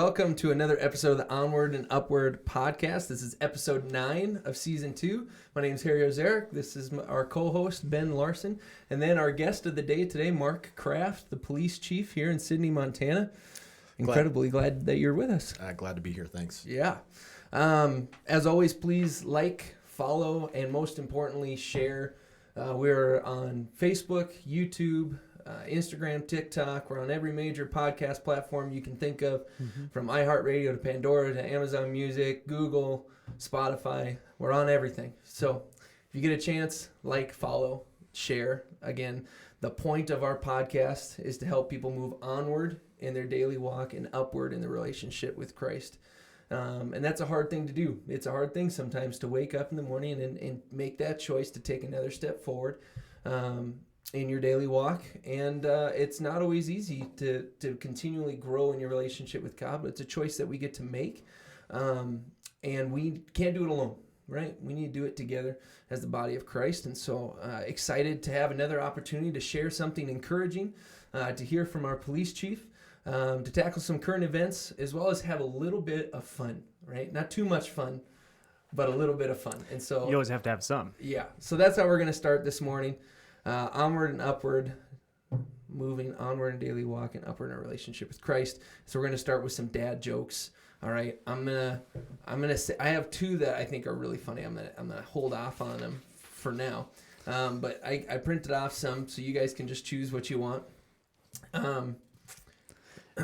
welcome to another episode of the Onward and Upward podcast. This is episode 9 of season 2. My name is Harry Ozarek. This is our co-host, Ben Larson. And then our guest of the day today, Mark Kraft, the police chief here in Sydney, Montana. Incredibly glad that you're with us. Glad to be here. Thanks. Yeah. As always, please like, follow, and most importantly, share. We're on Facebook, YouTube, Instagram, TikTok. We're on every major podcast platform you can think of, from iHeartRadio to Pandora to Amazon Music, Google, Spotify. We're on everything. So if you get a chance, like, follow, share. Again, the point of our podcast is to help people move onward in their daily walk and upward in the relationship with Christ. And that's a hard thing to do. It's a hard thing sometimes to wake up in the morning and make that choice to take another step forward in your daily walk. And it's not always easy to continually grow in your relationship with God, but it's a choice that we get to make. And we can't do it alone, right? We need to do it together as the body of Christ. And so excited to have another opportunity to share something encouraging, to hear from our police chief, to tackle some current events, as well as have a little bit of fun, right? Not too much fun, but a little bit of fun. And so you always have to have some. Yeah. So that's how we're going to start this morning. Onward and upward, moving onward in daily walk and upward in our relationship with Christ. So we're going to start with some dad jokes. All right. I'm gonna say I have two that I think are really funny. I'm gonna hold off on them for now. But I printed off some so you guys can just choose what you want.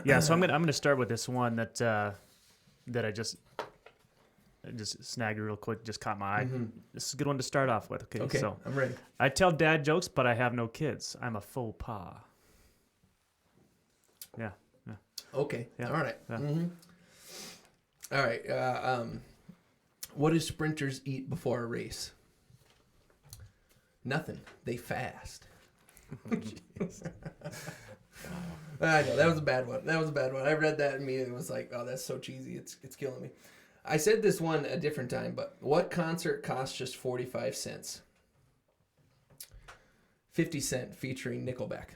Yeah, so I'm gonna start with this one that I just snagged real quick, just caught my eye. This is a good one to start off with. Okay, so I'm ready. I tell dad jokes, but I have no kids. I'm a faux pas. Yeah. Okay. Yeah. All right. Yeah. All right. What do sprinters eat before a race? Nothing. They fast. I know, that was a bad one. I read that and immediately was like, oh, that's so cheesy. It's killing me. I said this one a different time, but what concert costs just 45 cents? 50 Cent featuring Nickelback.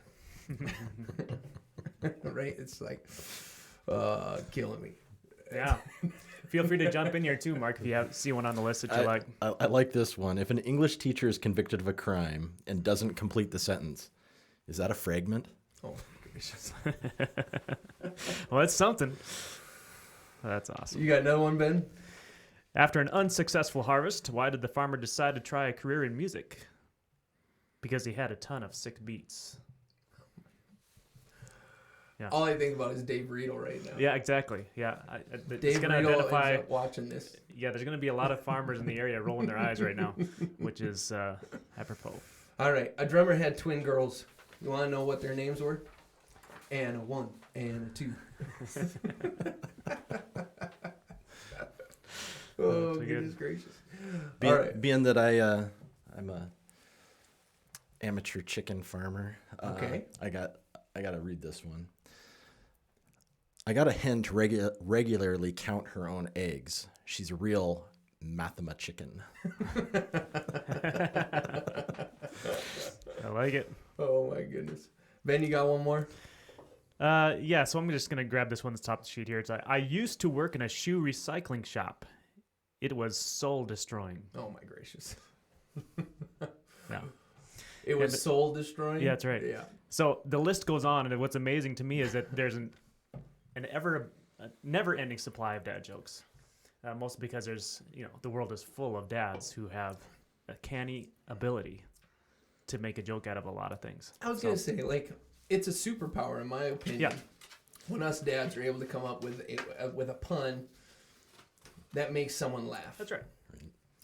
Right? It's like, killing me. Yeah. Feel free to jump in here too, Mark, if you see one on the list that you like. I like this one. If an English teacher is convicted of a crime and doesn't complete the sentence, is that a fragment? Oh, gracious. Well, that's something. That's awesome. You got another one, Ben? After an unsuccessful harvest, why did the farmer decide to try a career in music? Because he had a ton of sick beats. Yeah. All I think about is Dave Riedel right now. Yeah, exactly. Yeah, Dave Riedel ends up watching this. Yeah, there's going to be a lot of farmers in the area rolling their eyes right now, which is apropos. All right, a drummer had twin girls. You want to know what their names were? And a 1 and a 2. Oh, goodness gracious. All right. Being that I'm a amateur chicken farmer, okay. I got to read this one. I got a hen to regularly count her own eggs. She's a real mathema chicken. I like it. Oh, my goodness. Ben, you got one more? Yeah, so I'm just going to grab this one that's top of the sheet here. It's like, I used to work in a shoe recycling shop. It was soul destroying. Oh, my gracious. Yeah. It was soul destroying? Yeah, that's right. Yeah. So the list goes on, and what's amazing to me is that there's a never-ending supply of dad jokes. Mostly because the world is full of dads who have a canny ability to make a joke out of a lot of things. I was going to say, it's a superpower, in my opinion. Yeah. When us dads are able to come up with a pun that makes someone laugh. That's right.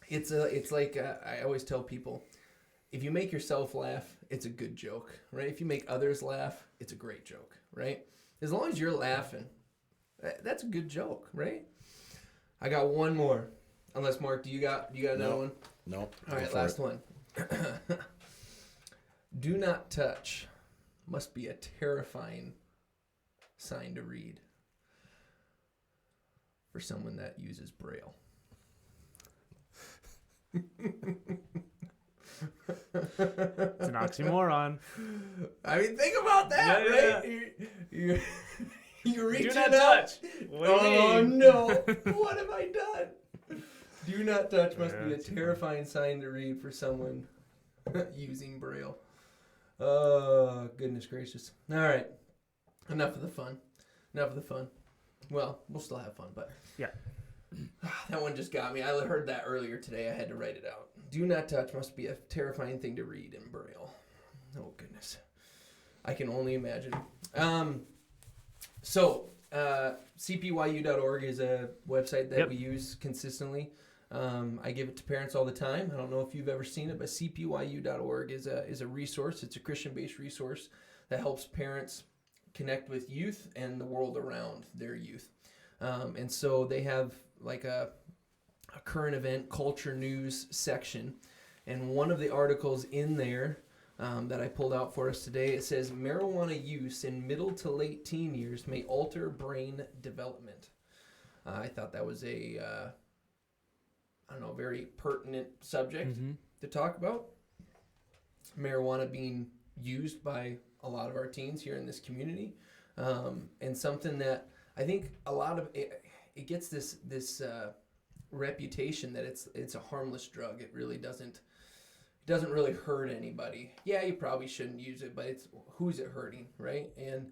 It's like I always tell people, if you make yourself laugh, it's a good joke, right? If you make others laugh, it's a great joke, right? As long as you're laughing, that's a good joke, right? I got one more. Unless, Mark, you got another one? Nope. All right, last one. Do not touch must be a terrifying sign to read for someone that uses Braille. It's an oxymoron. I mean, think about that, Yeah, right? You reach Do it not up. touch. What do you Oh mean? no! What have I done? Do not touch must be a That's terrifying sign to read for someone using Braille. Oh, goodness gracious. All right. Enough of the fun. Well, we'll still have fun, but... Yeah. That one just got me. I heard that earlier today. I had to write it out. Do not touch must be a terrifying thing to read in Braille. Oh, goodness. I can only imagine. CPYU.org is a website that we use consistently. I give it to parents all the time. I don't know if you've ever seen it, but CPYU.org is a resource. It's a Christian-based resource that helps parents connect with youth and the world around their youth. And so they have like a current event culture news section. And one of the articles in there that I pulled out for us today, it says marijuana use in middle to late teen years may alter brain development. I thought that was a very pertinent subject to talk about. Marijuana being used by a lot of our teens here in this community, and something that I think a lot of it gets this reputation that it's a harmless drug. It really doesn't really hurt anybody. Yeah, you probably shouldn't use it, but it's who's it hurting, right? And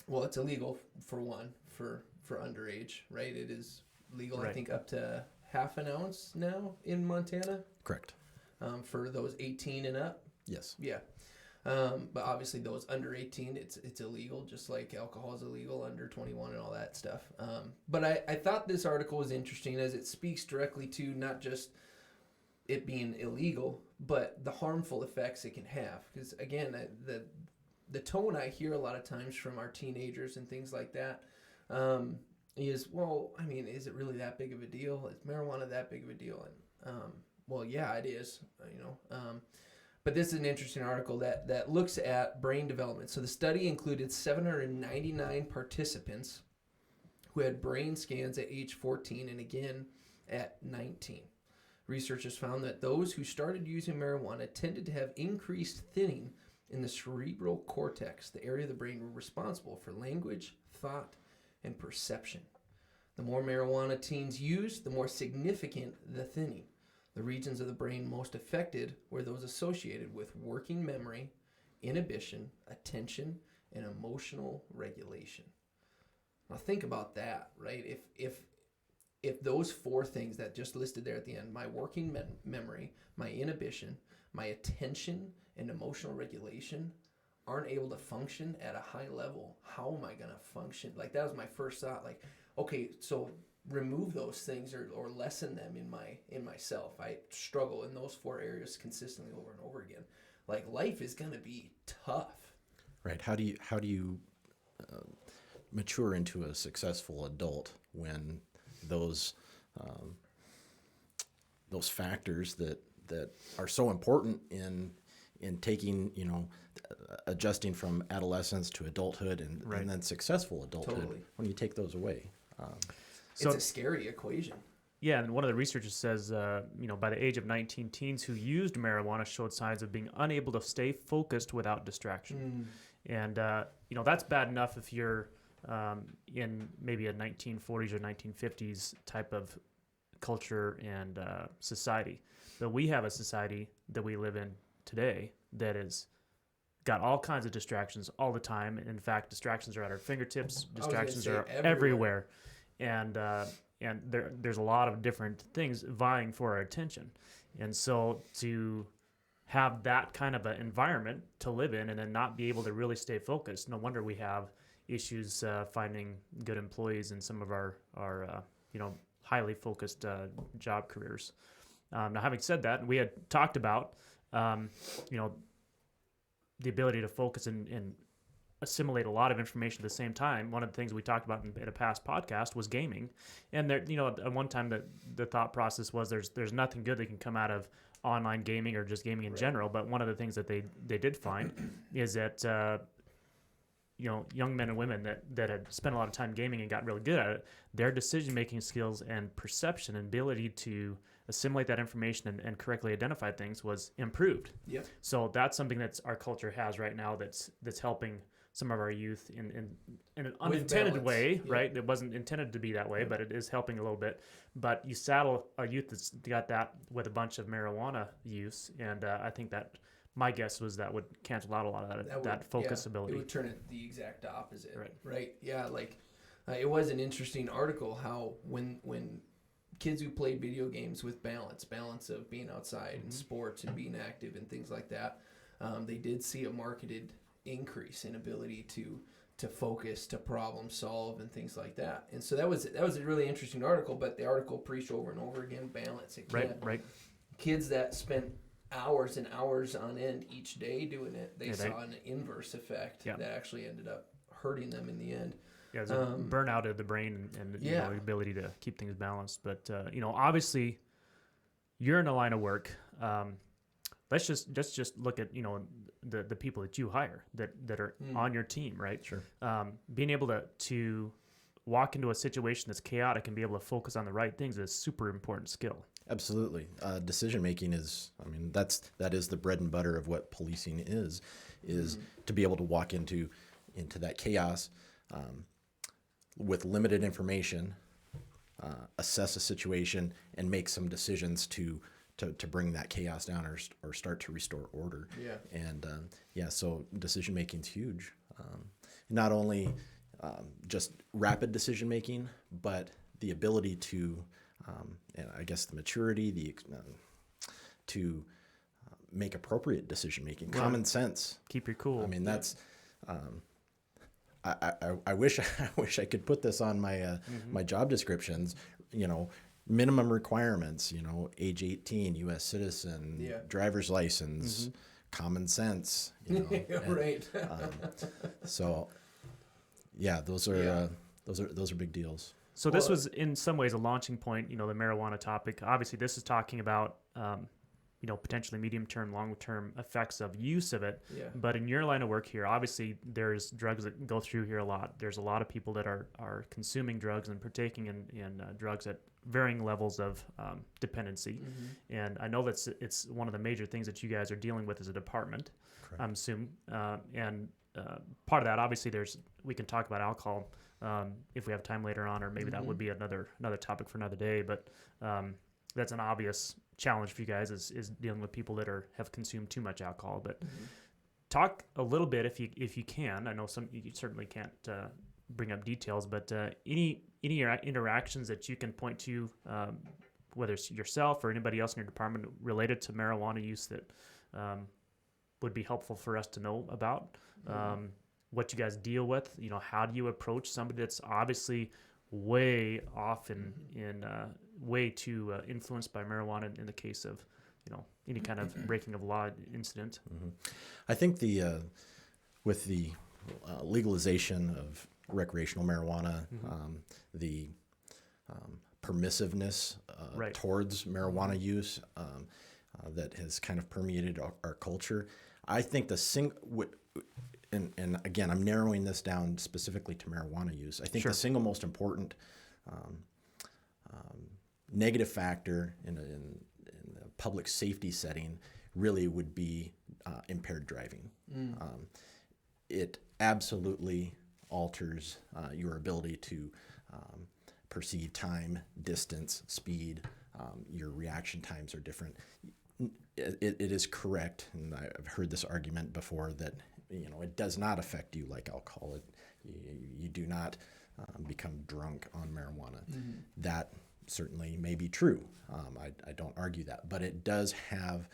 well, it's illegal for underage, right? It is legal, right. I think, up to half an ounce now in Montana. Correct. For those 18 and up. Yes. Yeah. But obviously those under 18, it's illegal, just like alcohol is illegal under 21 and all that stuff. But I thought this article was interesting as it speaks directly to not just it being illegal, but the harmful effects it can have. Because again, the tone I hear a lot of times from our teenagers and things like that is, well, I mean, is it really that big of a deal? Is marijuana that big of a deal? And well, yeah, it is. But this is an interesting article that looks at brain development. So the study included 799 participants who had brain scans at age 14 and again at 19. Researchers found that those who started using marijuana tended to have increased thinning in the cerebral cortex, the area of the brain responsible for language, thought, and perception. The more marijuana teens used, the more significant the thinning. The regions of the brain most affected were those associated with working memory, inhibition, attention, and emotional regulation. Now think about that, right? If those four things that just listed there at the end, my working memory, my inhibition, my attention, and emotional regulation aren't able to function at a high level, how am I going to function? Like, that was my first thought. Like, okay, so remove those things or lessen them in myself. I struggle in those four areas consistently over and over again. Like, life is going to be tough. Right. How do you mature into a successful adult when those factors that are so important in taking, adjusting from adolescence to adulthood and then successful adulthood, Totally. when you take those away? It's a scary equation. Yeah, and one of the researchers says, by the age of 19, teens who used marijuana showed signs of being unable to stay focused without distraction. And, that's bad enough if you're in maybe a 1940s or 1950s type of culture and society. But we have a society that we live in today that is got all kinds of distractions all the time. In fact, distractions are at our fingertips. Distractions are everywhere. And there's a lot of different things vying for our attention. And so to have that kind of an environment to live in and then not be able to really stay focused, no wonder we have issues finding good employees in some of our highly focused job careers. Now, having said that, we had talked about, the ability to focus and assimilate a lot of information at the same time. One of the things we talked about in a past podcast was gaming. And there, at one time the thought process was there's nothing good that can come out of online gaming or just gaming in general. But one of the things that they did find is that, young men and women that had spent a lot of time gaming and got really good at it, their decision-making skills and perception and ability to assimilate that information and correctly identify things was improved. Yep. So that's something that our culture has right now that's helping some of our youth in an unintended balance. way, Yeah. right? It wasn't intended to be that way, but it is helping a little bit. But you saddle a youth that's got that with a bunch of marijuana use, and I think that my guess was that would cancel out a lot of that focus ability. It would turn it the exact opposite. Right. Yeah, like it was an interesting article how when kids who played video games with balance of being outside and sports and being active and things like that, they did see a marketed increase in ability to focus, to problem solve, and things like that. And so that was a really interesting article. But the article preached over and over again balance. Right. Kids that spent hours and hours on end each day doing it, they saw an inverse effect that actually ended up hurting them in the end. Yeah, there's a burnout of the brain and you know, the ability to keep things balanced. But you know, obviously, you're in a line of work. Let's just look at, you know, the people that you hire that are on your team, right? Sure. Being able to walk into a situation that's chaotic and be able to focus on the right things is a super important skill. Absolutely. Decision making is, I mean, that is the bread and butter of what policing is to be able to walk into that chaos with limited information, assess a situation, and make some decisions to bring that chaos down or start to restore order. Yeah. And so decision making is huge. Not only just rapid decision making, but the ability to, and I guess the maturity, to make appropriate decision making, common sense. Keep your cool. I mean, that's. I wish I could put this on my my job descriptions. You know, minimum requirements. You know, age 18, U.S. citizen, driver's license, common sense. You know, Right. So, yeah, those are big deals. So this was in some ways a launching point, you know, the marijuana topic. Obviously, this is talking about, you know, potentially medium-term, long-term effects of use of it. Yeah. But in your line of work here, obviously, there's drugs that go through here a lot. There's a lot of people that are consuming drugs and partaking in drugs at varying levels of dependency. And I know that it's one of the major things that you guys are dealing with as a department, Correct. I'm assuming. And part of that, obviously, we can talk about alcohol if we have time later on, or maybe that would be another topic for another day. But that's an obvious challenge for you guys is dealing with people that have consumed too much alcohol. But talk a little bit if you can. I know you certainly can't bring up details, but any interactions that you can point to, whether it's yourself or anybody else in your department related to marijuana use that would be helpful for us to know about. What you guys deal with, you know, how do you approach somebody that's obviously way off in way too influenced by marijuana in the case of, you know, any kind of breaking of law incident. I think with the legalization of recreational marijuana, the permissiveness towards marijuana use that has kind of permeated our culture, I think and again, I'm narrowing this down specifically to marijuana use. I think the single most important negative factor in a public safety setting really would be impaired driving. It absolutely alters your ability to perceive time, distance, speed. Your reaction times are different. It is correct, and I've heard this argument before, that you know, it does not affect you like alcohol. You do not become drunk on marijuana. That certainly may be true. I don't argue that, but it does have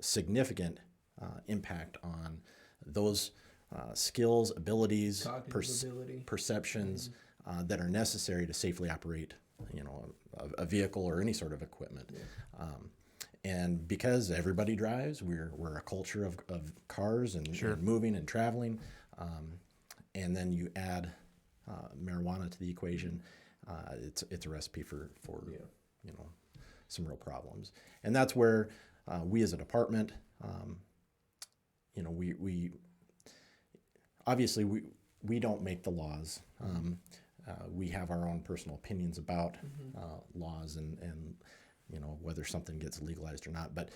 significant impact on those skills, abilities, perceptions that are necessary to safely operate, you know, a vehicle or any sort of equipment. And because everybody drives, we're a culture of cars and moving and traveling, and then you add marijuana to the equation, it's a recipe for you know, some real problems. And that's where we as a department, you know, we obviously we don't make the laws. We have our own personal opinions about laws and you know, whether something gets legalized or not, but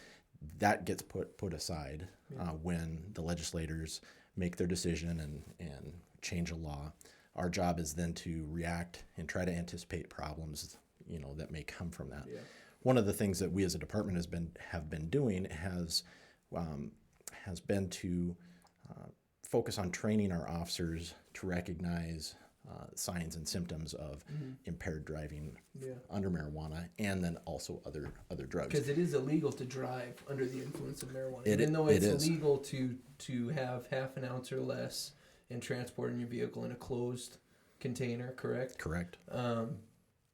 that gets put aside when the legislators make their decision and change a law. Our job is then to react and try to anticipate problems, that may come from that. Yeah. One of the things that we as a department have been doing has been to focus on training our officers to recognize signs and symptoms of impaired driving under marijuana, and then also other drugs. Because it is illegal to drive under the influence of marijuana, Even though it's illegal to have half an ounce or less and transport in your vehicle in a closed container. Correct. Correct.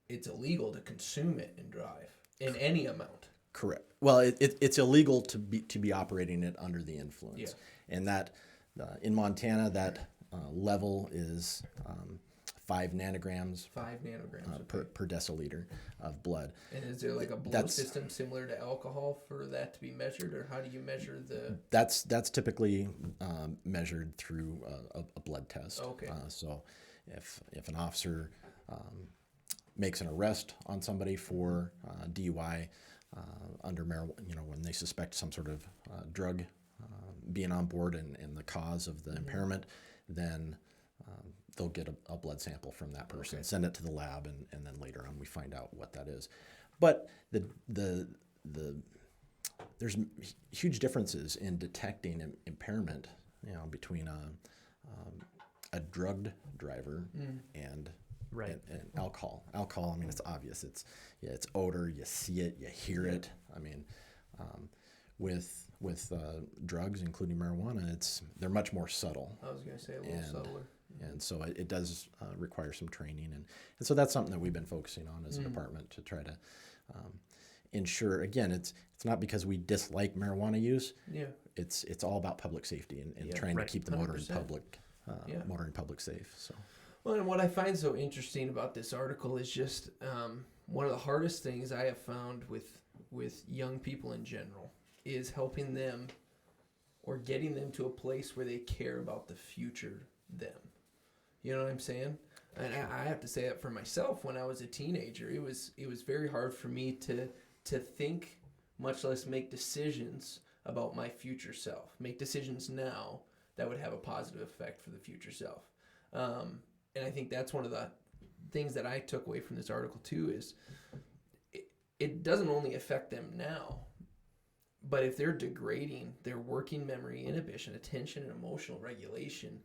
It's illegal to consume it and drive in any amount. Correct. Well, it's illegal to be operating it under the influence, and that in Montana that level is 5 nanograms. 5 nanograms per deciliter of blood. And is there like a blood system similar to alcohol for that to be measured, or how do you measure the? That's typically measured through a blood test. Okay. So if an officer makes an arrest on somebody for DUI under marijuana, when they suspect some sort of drug being on board and the cause of the impairment, then they'll get a blood sample from that person, send it to the lab, and then later on we find out what that is. But there's huge differences in detecting impairment, between a drugged driver and alcohol. Alcohol, I mean, it's obvious. It's odor. You see it. You hear it. I mean, with drugs, including marijuana, they're much more subtle. I was going to say a little subtler. And so it does require some training, and so that's something that we've been focusing on as a department to try to ensure. Again, it's not because we dislike marijuana use. Yeah. It's all about public safety and trying to keep the motoring public safe. So. Well, and what I find so interesting about this article is just one of the hardest things I have found with young people in general is helping them or getting them to a place where they care about the future them. You know what I'm saying? And I have to say that for myself. When I was a teenager, it was very hard for me to think, much less make decisions about my future self. Make decisions now that would have a positive effect for the future self. And I think that's one of the things that I took away from this article too is it doesn't only affect them now, but if they're degrading their working memory, inhibition, attention, and emotional regulation,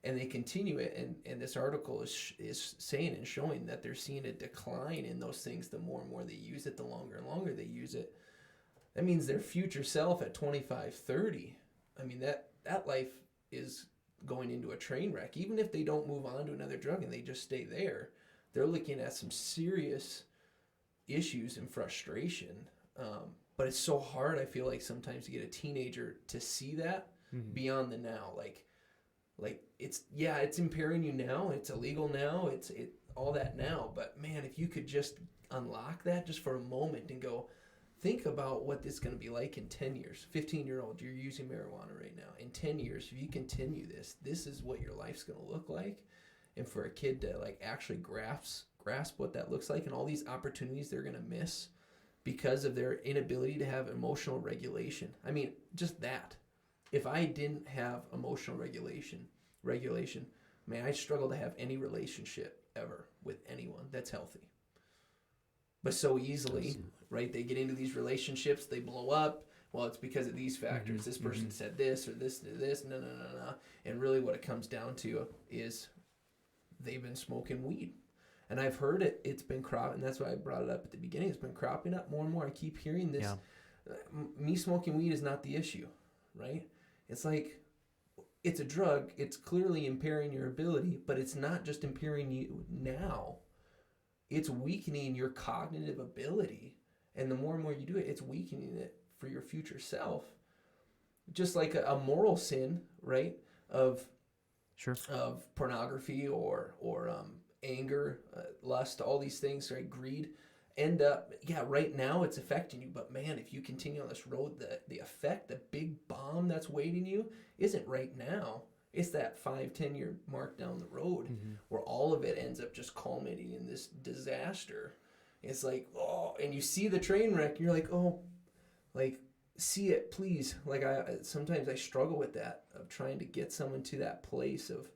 and they continue it, and this article is saying and showing that they're seeing a decline in those things the more and more they use it, the longer and longer they use it, that means their future self at 25, 30, I mean, that life is going into a train wreck. Even if they don't move on to another drug and they just stay there, they're looking at some serious issues and frustration. But it's so hard, I feel like, sometimes to get a teenager to see that beyond the now. Like it's impairing you now, it's illegal now, it's all that now. But man, if you could just unlock that just for a moment and go, think about what this is going to be like in 10 years. 15-year-old, you're using marijuana right now. In 10 years, if you continue this is what your life's going to look like. And for a kid to like actually grasp what that looks like and all these opportunities they're going to miss because of their inability to have emotional regulation. I mean, just that. If I didn't have emotional regulation, man, I struggle to have any relationship ever with anyone that's healthy. But so easily, right? They get into these relationships, they blow up. Well, it's because of these factors. This person said this or this did this. No. And really what it comes down to is they've been smoking weed. And I've heard it's been cropping, and that's why I brought it up at the beginning. It's been cropping up more and more. I keep hearing this. Yeah. Me smoking weed is not the issue, right? It's like, it's a drug. It's clearly impairing your ability, but it's not just impairing you now. It's weakening your cognitive ability. And the more and more you do it, it's weakening it for your future self. Just like a moral sin, right? Of pornography or anger, lust, all these things, right? Greed, end up, right now it's affecting you. But man, if you continue on this road, the effect, the big bomb that's waiting you isn't right now. It's that 5-10 year mark down the road where all of it ends up just culminating in this disaster. It's like, oh, and you see the train wreck, and you're like, oh, like see it, please. Like sometimes I struggle with that, of trying to get someone to that place of,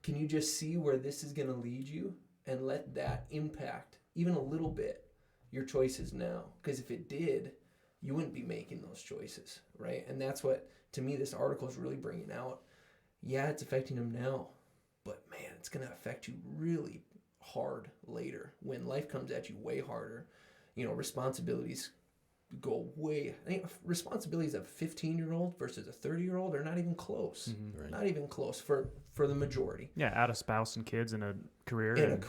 can you just see where this is going to lead you and let that impact even a little bit your choices now? Because if it did, you wouldn't be making those choices, right? And that's what, to me, this article is really bringing out. Yeah, it's affecting them now, but man, it's going to affect you really hard later when life comes at you way harder. You know, responsibilities go way. I think responsibilities of a 15-year-old versus a 30-year-old are not even close. Mm-hmm. Right. Not even close for the majority. Yeah, add a spouse and kids and a career, and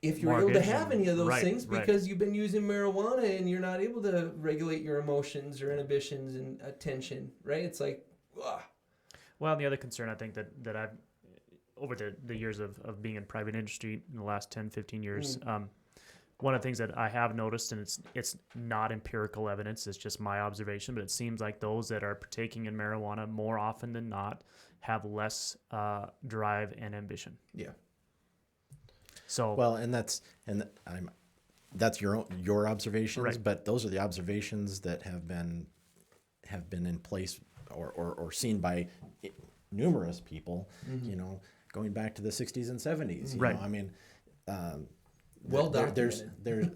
if you're able to have any of those things, because you've been using marijuana and you're not able to regulate your emotions or inhibitions and attention, right? It's like, ugh. Well, the other concern I think that I've, over the years of being in private industry in the last 10, 15 years, one of the things that I have noticed, and it's not empirical evidence, it's just my observation, but it seems like those that are partaking in marijuana more often than not have less drive and ambition. Yeah. So that's your observations, right. But those are the observations that have been in place or seen by numerous people. You know, going back to the 60s and 70s. You know, I mean. Well documented. There's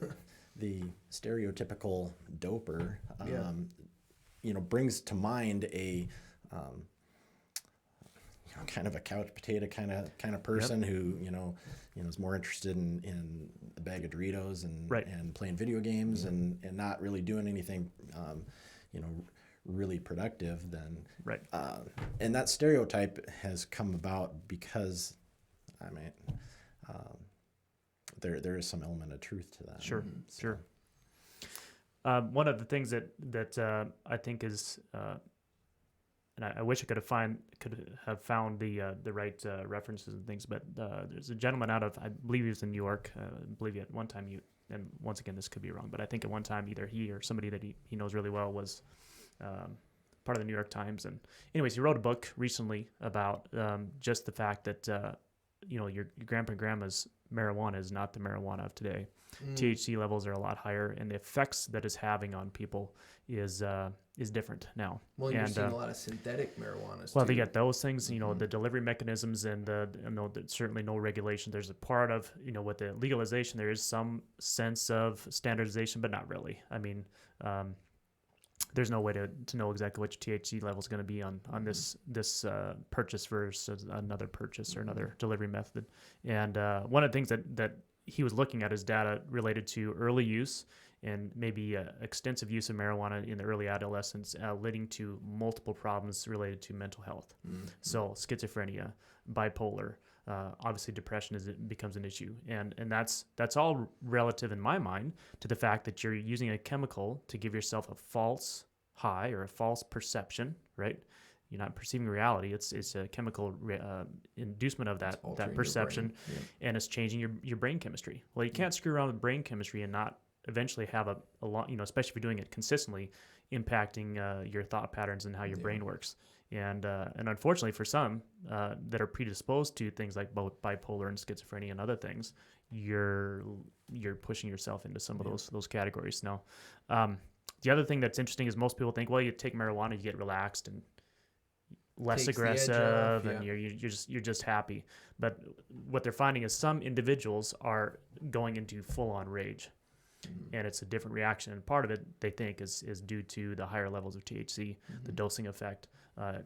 the stereotypical doper, you know, brings to mind a kind of a couch potato kind of person who you know is more interested in a bag of Doritos and playing video games and not really doing anything you know really productive. Then and that stereotype has come about because I mean. There is some element of truth to that. Sure. One of the things that I think is, and I wish I could have found the right references and things, but there's a gentleman out of, I believe he was in New York. I believe at one time and once again this could be wrong, but I think at one time either he or somebody that he knows really well was part of the New York Times. And anyways, he wrote a book recently about just the fact that you know your grandpa and grandma's marijuana is not the marijuana of today. THC levels are a lot higher, and the effects that it's having on people is different now. Well, you're seeing a lot of synthetic marijuana. Well, they get those things, you know, the delivery mechanisms and certainly no regulation. There's a part of, you know, with the legalization, there is some sense of standardization, but not really. I mean, there's no way to know exactly what your THC level is going to be on this purchase versus another purchase or another delivery method. And one of the things that he was looking at is data related to early use and maybe extensive use of marijuana in the early adolescence, leading to multiple problems related to mental health. So schizophrenia, bipolar, obviously depression becomes an issue, and that's all relative in my mind to the fact that you're using a chemical to give yourself a false high or a false perception, right? You're not perceiving reality. It's a chemical inducement of that perception, and it's changing your brain chemistry. Well, you can't screw around with brain chemistry and not eventually have a lot, you know, especially if you're doing it consistently, impacting your thought patterns and how your brain works. And unfortunately for some that are predisposed to things like both bipolar and schizophrenia and other things, you're pushing yourself into some of those categories. Now, the other thing that's interesting is most people think, well, you take marijuana, you get relaxed and less aggressive, and you're just happy. But what they're finding is some individuals are going into full-on rage. And it's a different reaction. And part of it, they think, is due to the higher levels of THC, the dosing effect.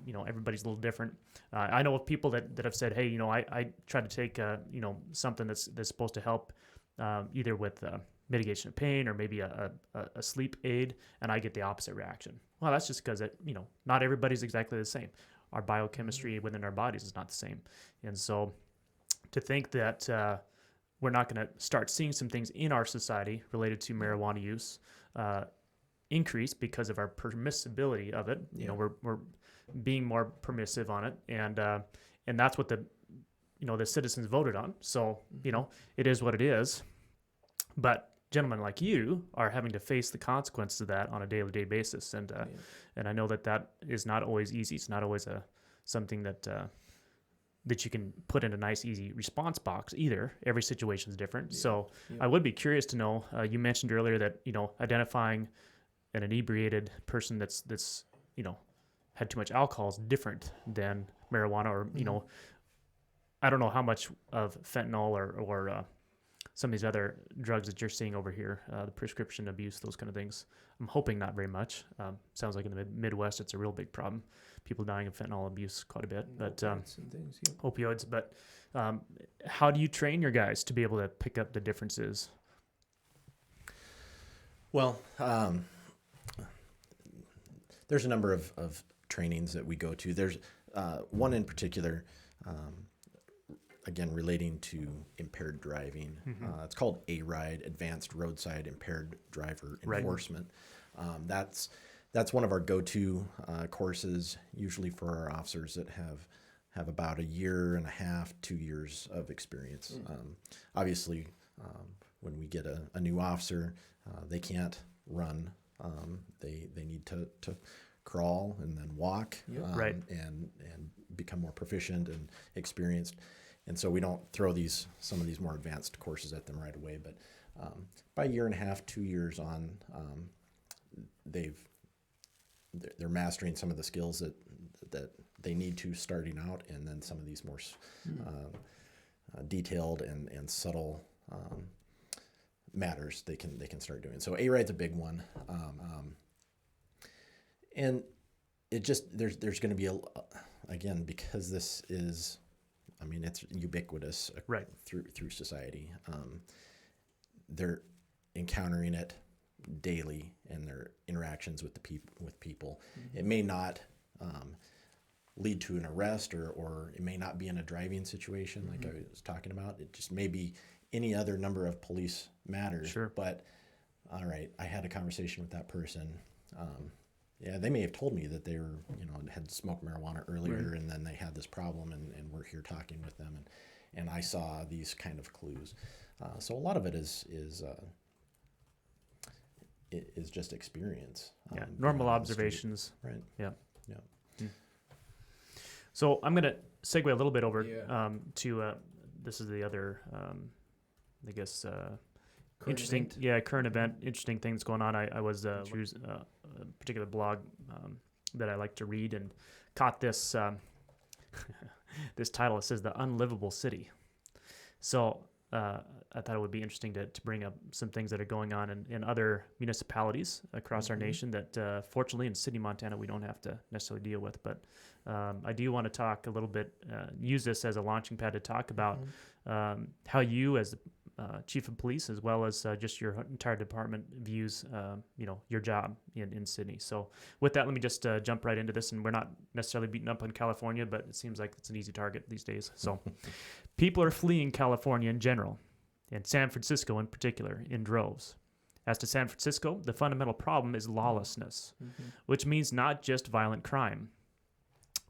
You know, everybody's a little different. I know of people that have said, hey, you know, I try to take, you know, something that's supposed to help either with mitigation of pain or maybe a sleep aid, and I get the opposite reaction. Well, that's just because, you know, not everybody's exactly the same. Our biochemistry within our bodies is not the same. And so to think that we're not going to start seeing some things in our society related to marijuana use increase because of our permissibility of it. You know, we're being more permissive on it, and that's what the citizens voted on. So you know, it is what it is. But gentlemen like you are having to face the consequences of that on a day-to-day basis, and I know that is not always easy. It's not always something that you can put in a nice, easy response box either. Every situation is different. So I would be curious to know, you mentioned earlier that, you know, identifying an inebriated person that's had too much alcohol is different than marijuana, or I don't know how much of fentanyl or some of these other drugs that you're seeing over here, the prescription abuse, those kind of things. I'm hoping not very much. Sounds like in the Midwest, it's a real big problem. People dying of fentanyl abuse quite a bit, but Opioids and things, yeah. opioids. But how do you train your guys to be able to pick up the differences? Well, there's a number of trainings that we go to. There's one in particular, again, relating to impaired driving. It's called E09, Advanced Roadside Impaired Driver Enforcement. That's one of our go-to courses, usually for our officers that have about 1.5 years, 2 years of experience. Obviously, when we get a new officer, they can't run. They need to crawl and then walk, and become more proficient and experienced. And so we don't throw some of these more advanced courses at them right away. But by 1.5 years, 2 years on, they're mastering some of the skills that they need to starting out, and then some of these more detailed and subtle matters they can start doing. So A-Ride's a big one, and it just there's going to be again, because this is, I mean, it's ubiquitous through society. They're encountering it daily in their interactions with people. It may not lead to an arrest, or it may not be in a driving situation like I was talking about. It just may be any other number of police matters. Sure. But all right, I had a conversation with that person. They may have told me that they were, had smoked marijuana earlier, and then they had this problem, and we're here talking with them, and I saw these kind of clues. So a lot of it is just experience. Normal observations. Right. Yeah. So I'm going to segue a little bit over to this is the other, I guess, interesting event, interesting things going on. I was choose a particular blog that I like to read, and caught this this title. It says "The Unlivable City." So I thought it would be interesting to bring up some things that are going on in other municipalities across our nation that fortunately in City, Montana, we don't have to necessarily deal with. But I do want to talk a little bit, use this as a launching pad to talk about how you as chief of police, as well as just your entire department, views your job in Sydney. So with that, let me just jump right into this. And we're not necessarily beating up on California, but it seems like it's an easy target these days. So people are fleeing California in general, and San Francisco in particular, in droves. As to San Francisco, the fundamental problem is lawlessness, which means not just violent crime,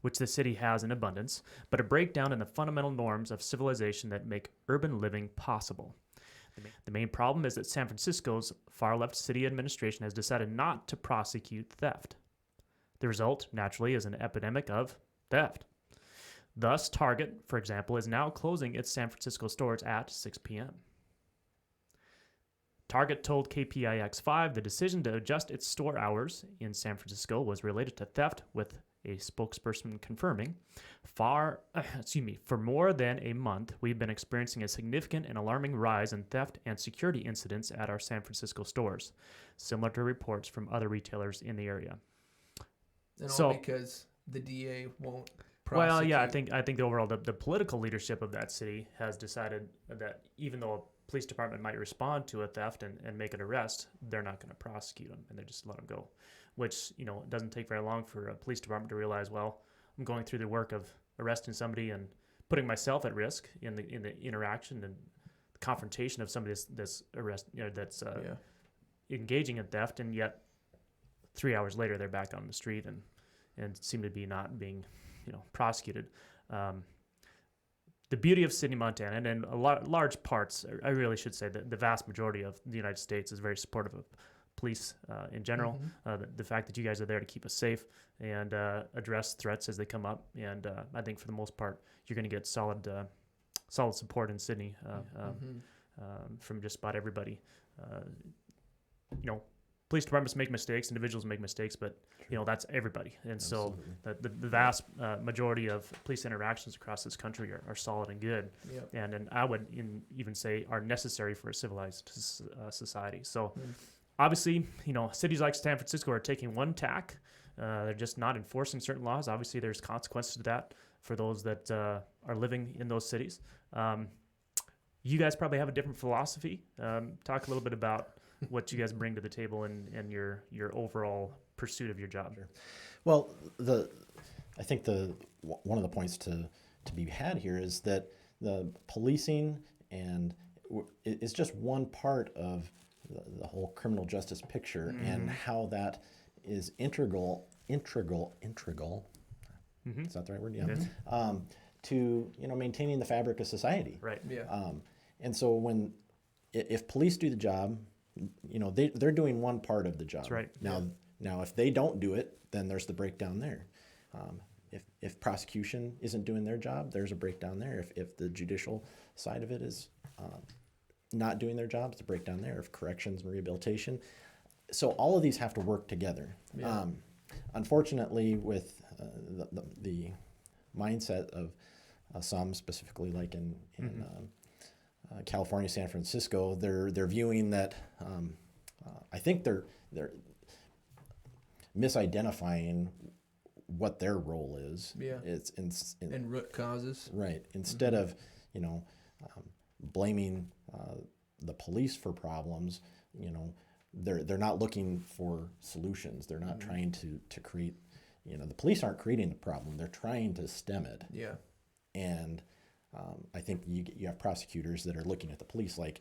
which the city has in abundance, but a breakdown in the fundamental norms of civilization that make urban living possible. The main problem is that San Francisco's far-left city administration has decided not to prosecute theft. The result, naturally, is an epidemic of theft. Thus, Target, for example, is now closing its San Francisco stores at 6 p.m. Target told KPIX5 the decision to adjust its store hours in San Francisco was related to theft, with a spokesperson confirming, for more than a month, we've been experiencing a significant and alarming rise in theft and security incidents at our San Francisco stores, similar to reports from other retailers in the area. And all because the DA won't prosecute. Well, yeah, I think the overall the political leadership of that city has decided that even though a police department might respond to a theft and make an arrest, they're not going to prosecute them, and they just let them go. Which, it doesn't take very long for a police department to realize, well, I'm going through the work of arresting somebody and putting myself at risk in the interaction and the confrontation of somebody this arrest that's engaging in theft, and yet 3 hours later they're back on the street and seem to be not being prosecuted. The beauty of Sydney, Montana, and large parts, I really should say that the vast majority of the United States is very supportive of police in general. The fact that you guys are there to keep us safe and address threats as they come up, and I think for the most part you're going to get solid support in Sydney from just about everybody. police departments make mistakes, individuals make mistakes, but that's everybody. And Absolutely. so the vast majority of police interactions across this country are solid and good, Yep. and I would even say are necessary for a civilized society. So obviously, cities like San Francisco are taking one tack. They're just not enforcing certain laws. Obviously, there's consequences to that for those that are living in those cities. You guys probably have a different philosophy. Talk a little bit about what you guys bring to the table and your overall pursuit of your job. Sure. Well, I think one of the points to be had here is that the policing is just one part of the whole criminal justice picture, and how that is integral. Is that the right word? Yeah. To maintaining the fabric of society. Right. Yeah. And so if police do the job, they're doing one part of the job. That's right. Now if they don't do it, then there's the breakdown there. If prosecution isn't doing their job, there's a breakdown there. If the judicial side of it is not doing their job, it's a breakdown there. If corrections and rehabilitation. So all of these have to work together. Yeah. Unfortunately, with the mindset of some, specifically like in California, San Francisco, they're viewing that. I think they're misidentifying what their role is. Yeah. It's And root causes. right. Instead of blaming the police for problems, they're not looking for solutions. They're not trying to create. The police aren't creating the problem. They're trying to stem it. Yeah. And I think you have prosecutors that are looking at the police like,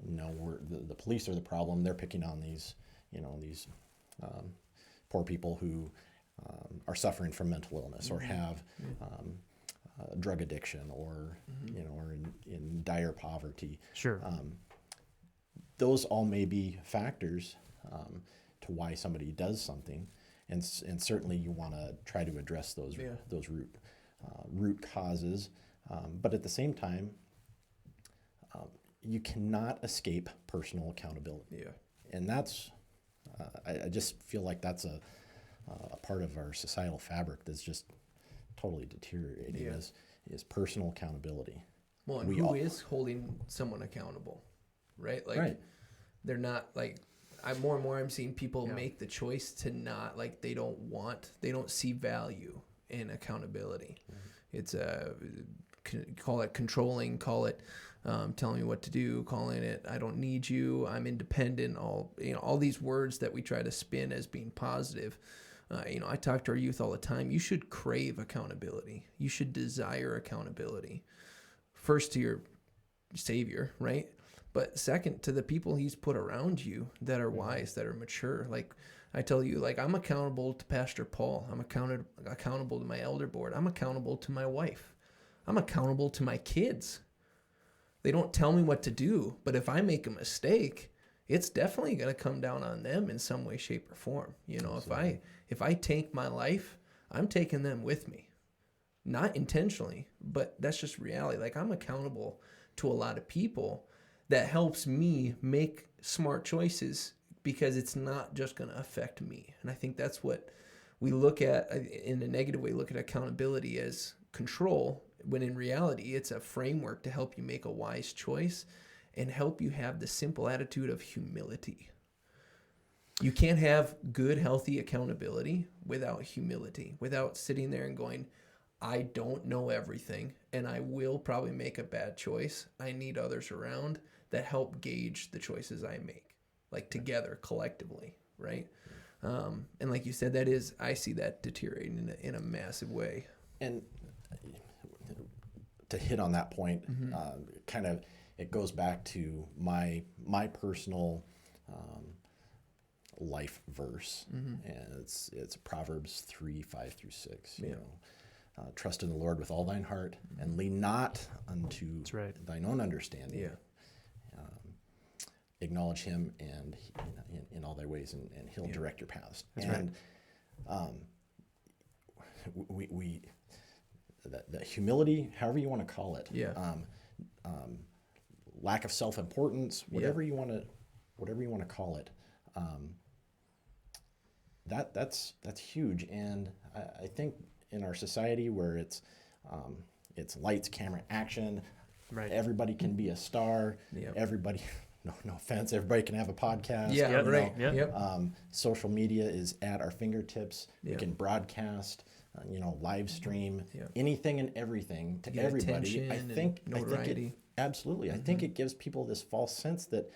no, the police are the problem. They're picking on these poor people who are suffering from mental illness or have drug addiction or or in dire poverty. Sure. Those all may be factors to why somebody does something, and certainly you want to try to address those root causes. But at the same time, you cannot escape personal accountability. Yeah. And that's, I just feel like that's a part of our societal fabric that's just totally deteriorating. Yeah. Is personal accountability. Well, and who is holding someone accountable, right? Like, right. they're not like. More and more I'm seeing people make the choice to not, like, they don't see value in accountability. It's call it controlling, call it telling me what to do, calling it I don't need you, I'm independent, all these words that we try to spin as being positive. I talk to our youth all the time. You should crave accountability. You should desire accountability. First to your Savior, right? But second, to the people he's put around you that are wise, that are mature. Like I tell you, like, I'm accountable to Pastor Paul. I'm accountable to my elder board. I'm accountable to my wife. I'm accountable to my kids. They don't tell me what to do, but if I make a mistake, it's definitely going to come down on them in some way, shape, or form. If I tank my life, I'm taking them with me. Not intentionally, but that's just reality. Like, I'm accountable to a lot of people. That helps me make smart choices because it's not just going to affect me. And I think that's what we look at in a negative way, look at accountability as control, when in reality, it's a framework to help you make a wise choice and help you have the simple attitude of humility. You can't have good, healthy accountability without humility, without sitting there and going, I don't know everything, and I will probably make a bad choice. I need others around that help gauge the choices I make, like together, collectively, right? And like you said, I see that deteriorating in a massive way. And to hit on that point, kind of, it goes back to my personal life verse, and it's Proverbs 3:5-6. Yeah. Trust in the Lord with all thine heart, and lean not unto thine own understanding. Yeah. Acknowledge him and in all thy ways, and he'll direct your paths. That's we the humility, however you want to call it, lack of self-importance, whatever you want to call it, that's huge. And I think in our society where it's lights, camera, action, Right. everybody can be a star. Yep. Everybody, no offense, everybody can have a podcast. Yeah, Yep. right. Yep. Yep. Social media is at our fingertips. Yeah. We can broadcast, live stream, Yeah. anything and everything to get everybody. attention I and think notoriety. absolutely. I think it gives people this false sense that,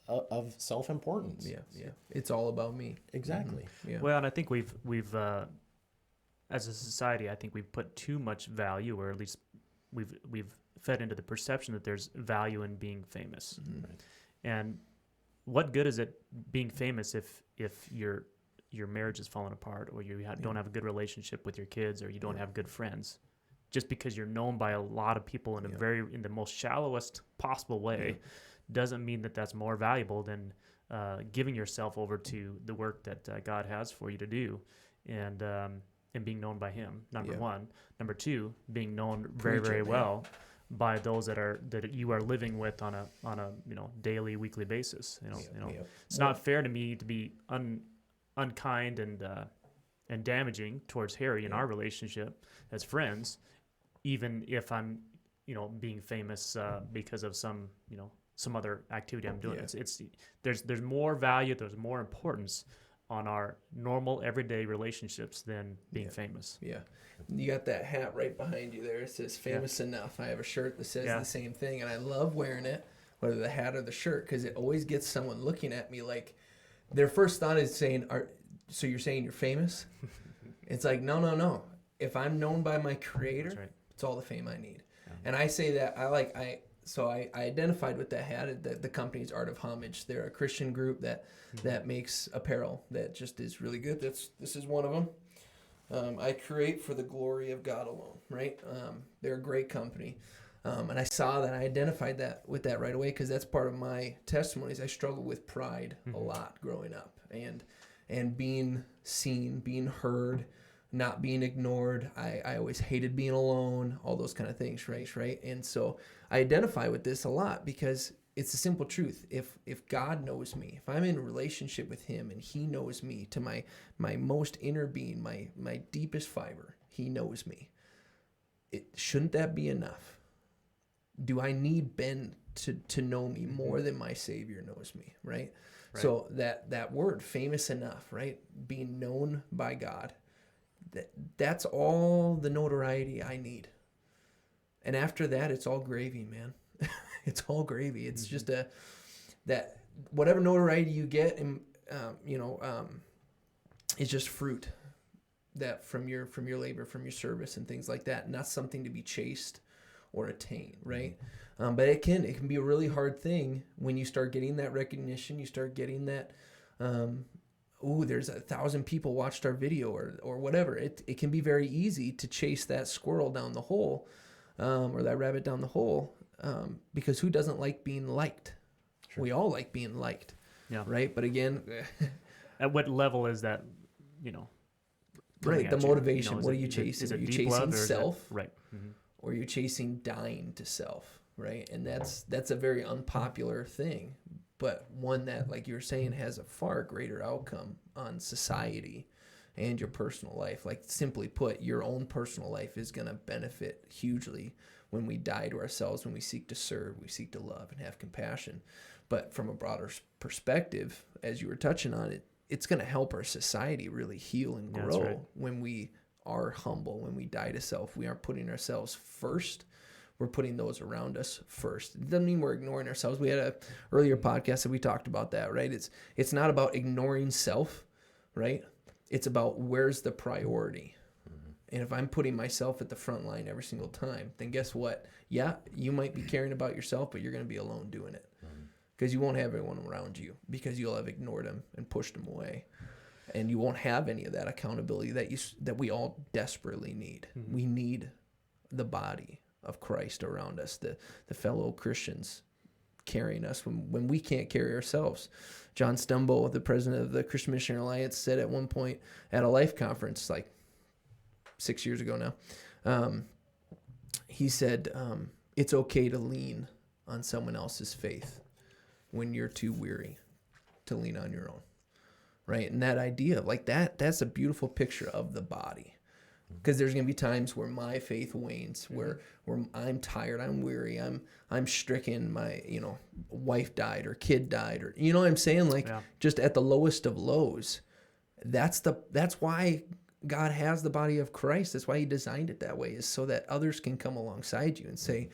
of self-importance. Yeah, yeah. It's all about me. Exactly. Yeah. Well, and I think we've as a society, I think we've put too much value, or at least we've fed into the perception that there's value in being famous. Right. And what good is it being famous if your marriage is falling apart, or you don't have a good relationship with your kids, or you don't have good friends? Just because you're known by a lot of people in in the most shallowest possible way, doesn't mean that that's more valuable than giving yourself over to the work that God has for you to do, and being known by Him. Number one. Number two, being known very, very well by those that you are living with on a daily, weekly basis. It's not fair to me to be unkind and damaging towards Harry in our relationship as friends, even if I'm being famous because of some other activity I'm doing. There's more value, there's more importance on our normal everyday relationships than being famous. Yeah. You got that hat right behind you there. It says famous enough. I have a shirt that says the same thing, and I love wearing it, whether the hat or the shirt, because it always gets someone looking at me like their first thought is saying, so you're saying you're famous? It's like, no. If I'm known by my Creator, it's all the fame I need. Yeah. And I say that I identified with that hat. The company's Art of Homage. They're a Christian group that makes apparel that just is really good. This is one of them. I create for the glory of God alone, right? They're a great company. And I saw that, I identified with that right away, because that's part of my testimonies. I struggled with pride a lot growing up, and being seen, being heard, not being ignored. I always hated being alone, all those kind of things, right? And so I identify with this a lot, because it's a simple truth. If God knows me, if I'm in a relationship with Him and He knows me to my most inner being, my deepest fiber, He knows me. Shouldn't that be enough? Do I need Ben to know me more than my Savior knows me, right? So that word, famous enough, right? Being known by God, that's all the notoriety I need. And after that, it's all gravy, man. It's all gravy. It's just that whatever notoriety you get, and it's just fruit that from your labor, from your service, and things like that. Not something to be chased or attain, right? But it can be a really hard thing when you start getting that recognition. You start getting that. There's 1,000 people watched our video, or whatever. It can be very easy to chase that squirrel down the hole, or that rabbit down the hole. Because who doesn't like being liked? Sure. We all like being liked, right? But again, at what level is that? Right. The motivation. What are you chasing? Is it are you deep chasing love, or self? Right. Mm-hmm. Or are you chasing dying to self? Right. And that's a very unpopular thing, but one that, like you were saying, has a far greater outcome on society and your personal life. Like, simply put, your own personal life is going to benefit hugely when we die to ourselves, when we seek to serve, we seek to love and have compassion. But from a broader perspective, as you were touching on it, it's going to help our society really heal and grow when we are humble, when we die to self. We aren't putting ourselves first. We're putting those around us first. It doesn't mean we're ignoring ourselves. We had a earlier podcast that we talked about that, right? It's not about ignoring self, right? It's about where's the priority. And if I'm putting myself at the front line every single time, then guess what? Yeah, you might be caring about yourself, but you're going to be alone doing it, because you won't have everyone around you, because you'll have ignored them and pushed them away. And you won't have any of that accountability that we all desperately need. Mm-hmm. We need the body of Christ around us, the fellow Christians carrying us when we can't carry ourselves. John Stumbo, the president of the Christian Missionary Alliance, said at one point at a life conference, like 6 years ago now, he said, it's okay to lean on someone else's faith when you're too weary to lean on your own, right? And that idea of like that's a beautiful picture of the body, because there's going to be times where my faith wanes, where I'm tired, I'm weary, I'm stricken, my wife died or kid died, or you know what I'm saying, like just at the lowest of lows. That's why God has the body of Christ. That's why he designed it that way, is so that others can come alongside you and say,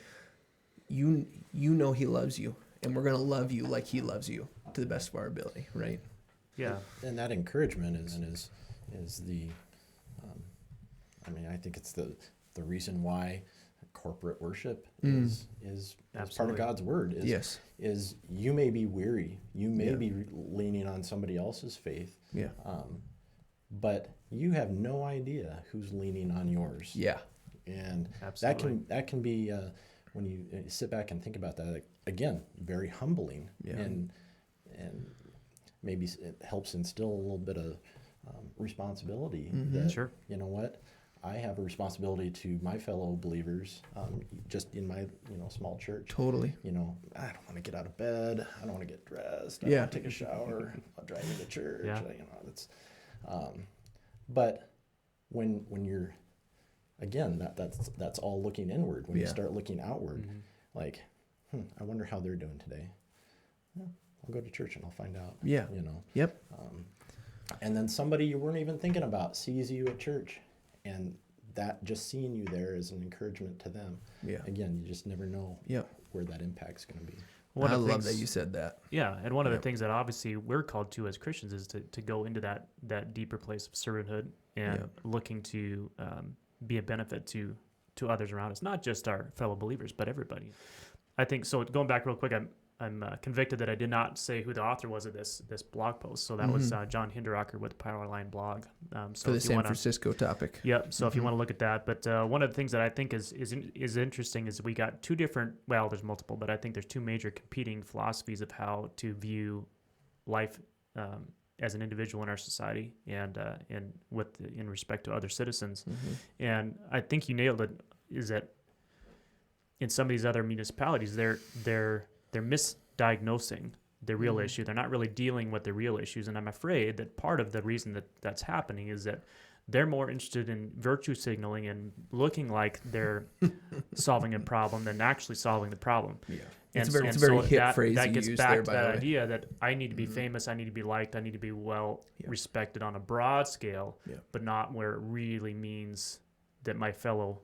you know he loves you, and we're going to love you like he loves you to the best of our ability, right? Yeah. And that encouragement is the, I think it's the reason why corporate worship is part of God's word. Is you may be weary, you may be leaning on somebody else's faith, but you have no idea who's leaning on yours. Yeah, and that can be when you sit back and think about that, again, very humbling, and maybe it helps instill a little bit of responsibility. That you know what, I have a responsibility to my fellow believers, just in my small church. Totally. I don't want to get out of bed. I don't want to get dressed. I don't want to take a shower. I'll drive into church. That's. But when you're, again, that's all looking inward. When you start looking outward, like, I wonder how they're doing today. Well, I'll go to church and I'll find out. Yeah. Yep. And then somebody you weren't even thinking about sees you at church, and that just seeing you there is an encouragement to them. Yeah. Again, you just never know where that impact's going to be. I love that you said that. Yeah, and one of the things that obviously we're called to as Christians is to go into that deeper place of servanthood and looking to be a benefit to others around us, not just our fellow believers, but everybody. I think, so going back real quick, I'm convicted that I did not say who the author was of this blog post. So that was John Hinderocker with Powerline blog. So for the San Francisco topic. Yep. So if you want to look at that, but one of the things that I think is interesting is we got two different. Well, there's multiple, but I think there's two major competing philosophies of how to view life as an individual in our society and in respect to other citizens. And I think you nailed it. Is that in some of these other municipalities, they're misdiagnosing the real issue. They're not really dealing with the real issues. And I'm afraid that part of the reason that that's happening is that they're more interested in virtue signaling and looking like they're solving a problem than actually solving the problem. Yeah. It's a very hip phrase that you gets use back there, to by that the way. idea that I need to be famous, I need to be liked, I need to be well respected on a broad scale, but not where it really means that my fellow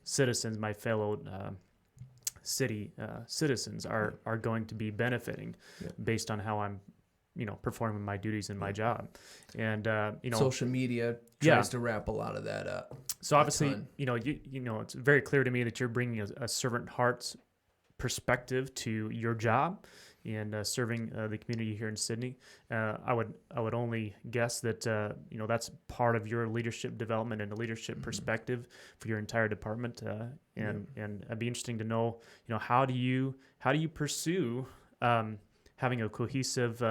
citizens, my fellow city citizens are going to be benefiting based on how I'm performing my duties in my job. And social media tries to wrap a lot of that up. So obviously it's very clear to me that you're bringing a servant heart's perspective to your job and serving the community here in Sydney. I would only guess that that's part of your leadership development and a leadership perspective for your entire department. And it'd be interesting to know how do you pursue having a cohesive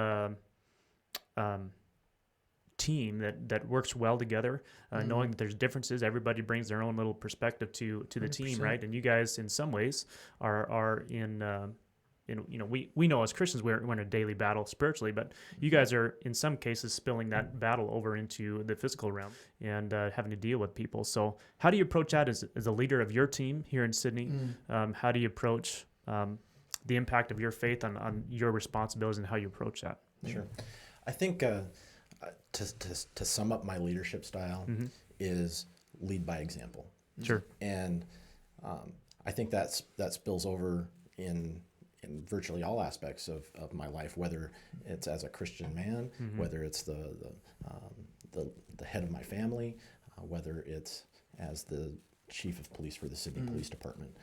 team that works well together, knowing that there's differences. Everybody brings their own little perspective to the 100%. Team, right? And you guys, in some ways, are in. We know as Christians we're in a daily battle spiritually, but you guys are in some cases spilling that battle over into the physical realm and having to deal with people. So how do you approach that as a leader of your team here in Sydney? How do you approach the impact of your faith on your responsibilities and how you approach that? Sure. I think to sum up my leadership style is lead by example. Sure. And I think that spills over in virtually all aspects of my life, whether it's as a Christian man, whether it's the head of my family, whether it's as the chief of police for the Sydney Police Department.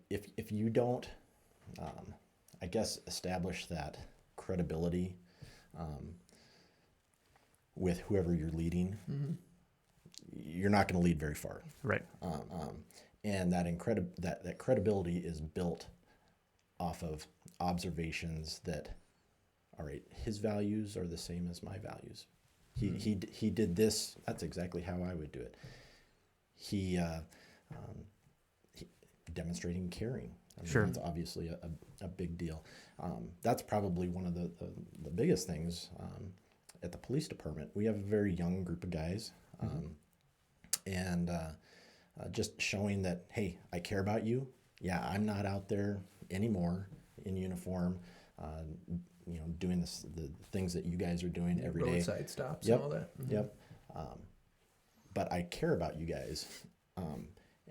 If you don't, I guess, establish that credibility with whoever you're leading, you're not going to lead very far. Right. And that credibility is built off of observations that, all right, his values are the same as my values. He did this. That's exactly how I would do it. He demonstrating caring. I mean, Sure. that's obviously a big deal. That's probably one of the biggest things at the police department. We have a very young group of guys, and just showing that, hey, I care about you. Yeah, I'm not out there anymore in uniform, doing the things that you guys are doing every day. Roadside stops Yep. and all that. Yep. But I care about you guys,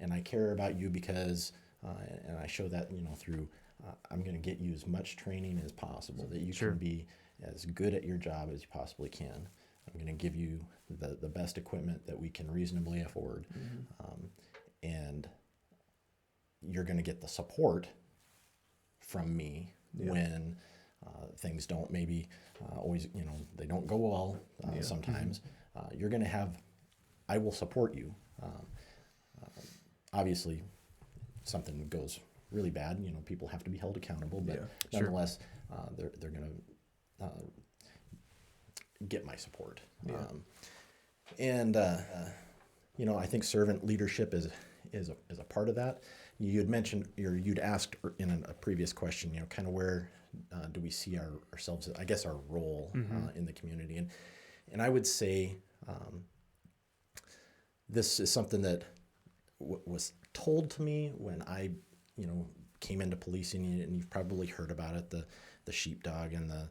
and I care about you because, and I show that through. I'm going to get you as much training as possible that you Sure. can be as good at your job as you possibly can. I'm going to give you the best equipment that we can reasonably afford, and you're going to get the support from me when things don't maybe always, they don't go well sometimes. You're going to have, I will support you. Obviously, something goes really bad, people have to be held accountable, but nonetheless, they're going to get my support. I think servant leadership is a part of that. You had mentioned, or you'd asked in a previous question, kind of where do we see ourselves, I guess our role in the community. And I would say this is something that was told to me when I, came into policing, and you've probably heard about it, the sheepdog and the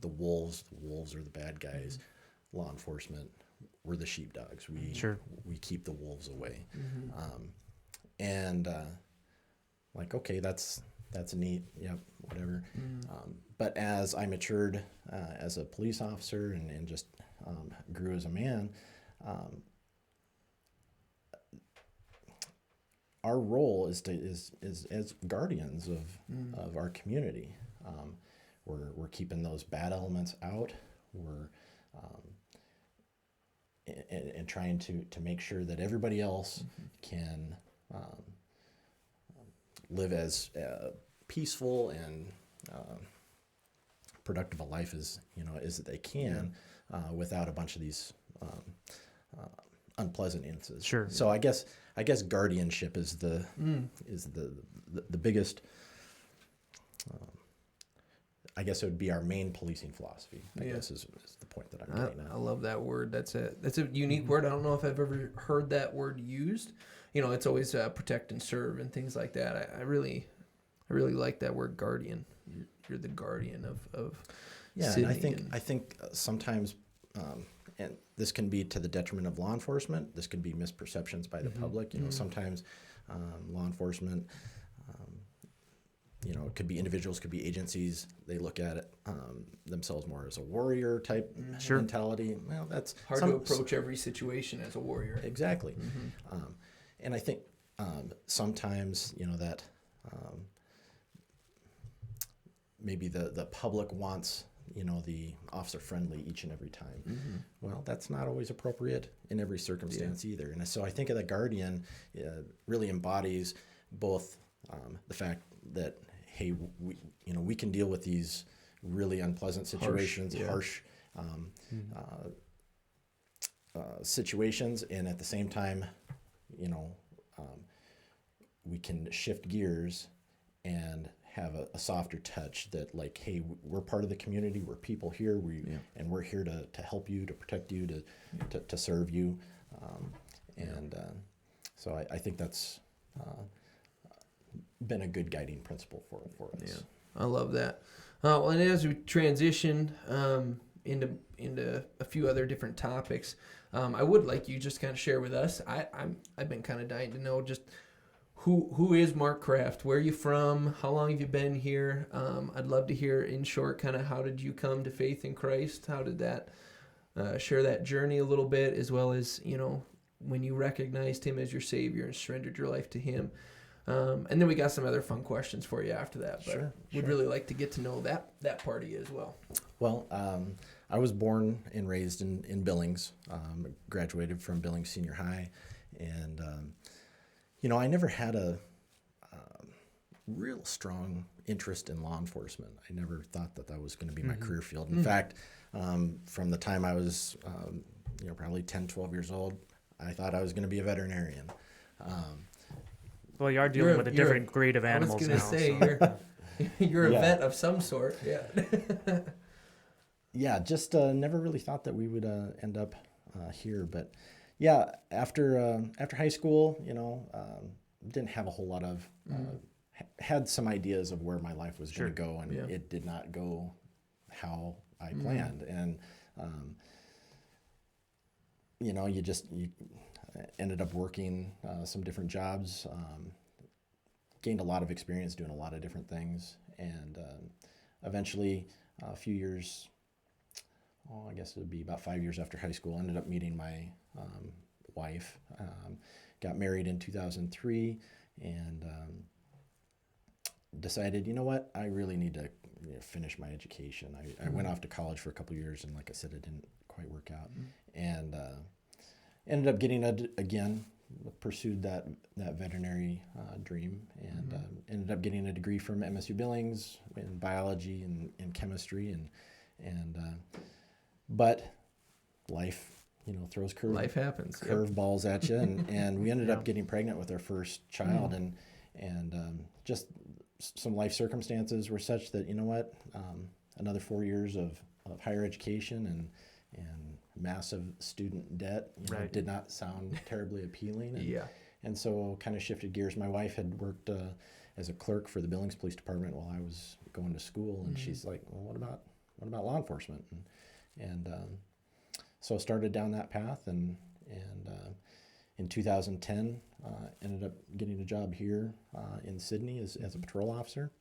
wolves. The wolves are the bad guys. Law enforcement, we're the sheepdogs. We keep the wolves away. Okay, that's neat. Yep, whatever. But as I matured as a police officer and just grew as a man, our role is as guardians of our community. We're keeping those bad elements out. We're and trying to make sure that everybody else can live as peaceful and productive a life as they can without a bunch of these unpleasant instances. Sure. So I guess guardianship is the biggest. I guess it would be our main policing philosophy. I guess is the point that I'm getting at. I love that word. That's a unique word. I don't know if I've ever heard that word used. It's always protect and serve and things like that. I really like that word, guardian. You're the guardian of. Yeah, and I think sometimes, and this can be to the detriment of law enforcement. This can be misperceptions by the public. Sometimes law enforcement. It could be individuals, could be agencies. They look at it themselves more as a warrior type mentality. Well, that's hard to approach every situation as a warrior. Exactly. And I think sometimes, that maybe the public wants, the officer friendly each and every time. Well, that's not always appropriate in every circumstance either. And so I think of the guardian really embodies both the fact that, hey, we can deal with these really unpleasant situations, harsh situations, and at the same time, we can shift gears and have a softer touch that, like, hey, we're part of the community, we're people here, and we're here to help you, to protect you, to serve you, so I think that's been a good guiding principle for us. Yeah, I love that. Well, and as we transition into a few other different topics, I would like you just kind of share with us. I've been kind of dying to know just who is Mark Kraft? Where are you from? How long have you been here? I'd love to hear in short kind of how did you come to faith in Christ? How did that share that journey a little bit, as well as when you recognized Him as your Savior and surrendered your life to Him. And then we got some other fun questions for you after that, but we'd really like to get to know that part of you as well. Well, I was born and raised in Billings, graduated from Billings Senior High, and, I never had a real strong interest in law enforcement. I never thought that was going to be my career field. In fact, from the time I was, probably 10, 12 years old, I thought I was going to be a veterinarian. Well, you are dealing with a different grade of I was animals gonna now. say so. you're a Yeah. vet of some sort. Yeah. Yeah, just never really thought that we would end up here. But yeah, after high school, didn't have a whole lot of had some ideas of where my life was Sure. going to go, and Yeah. it did not go how I planned. And you ended up working some different jobs, gained a lot of experience doing a lot of different things, and eventually, a few years. Oh, I guess it would be about 5 years after high school, ended up meeting my wife. Got married in 2003, and decided, you know what, I really need to finish my education. I went off to college for a couple years, and like I said, it didn't quite work out. And ended up getting pursued that veterinary dream, and ended up getting a degree from MSU Billings in biology and chemistry, and but life, throws Life happens. Yep. curveballs at you, and we ended up getting pregnant with our first child, and just some life circumstances were such that, another 4 years of higher education and massive student debt Right. did not sound terribly appealing, and so kind of shifted gears. My wife had worked as a clerk for the Billings Police Department while I was going to school, and she's like, well, what about law enforcement? And so I started down that path, and in 2010 ended up getting a job here in Sydney as a patrol officer.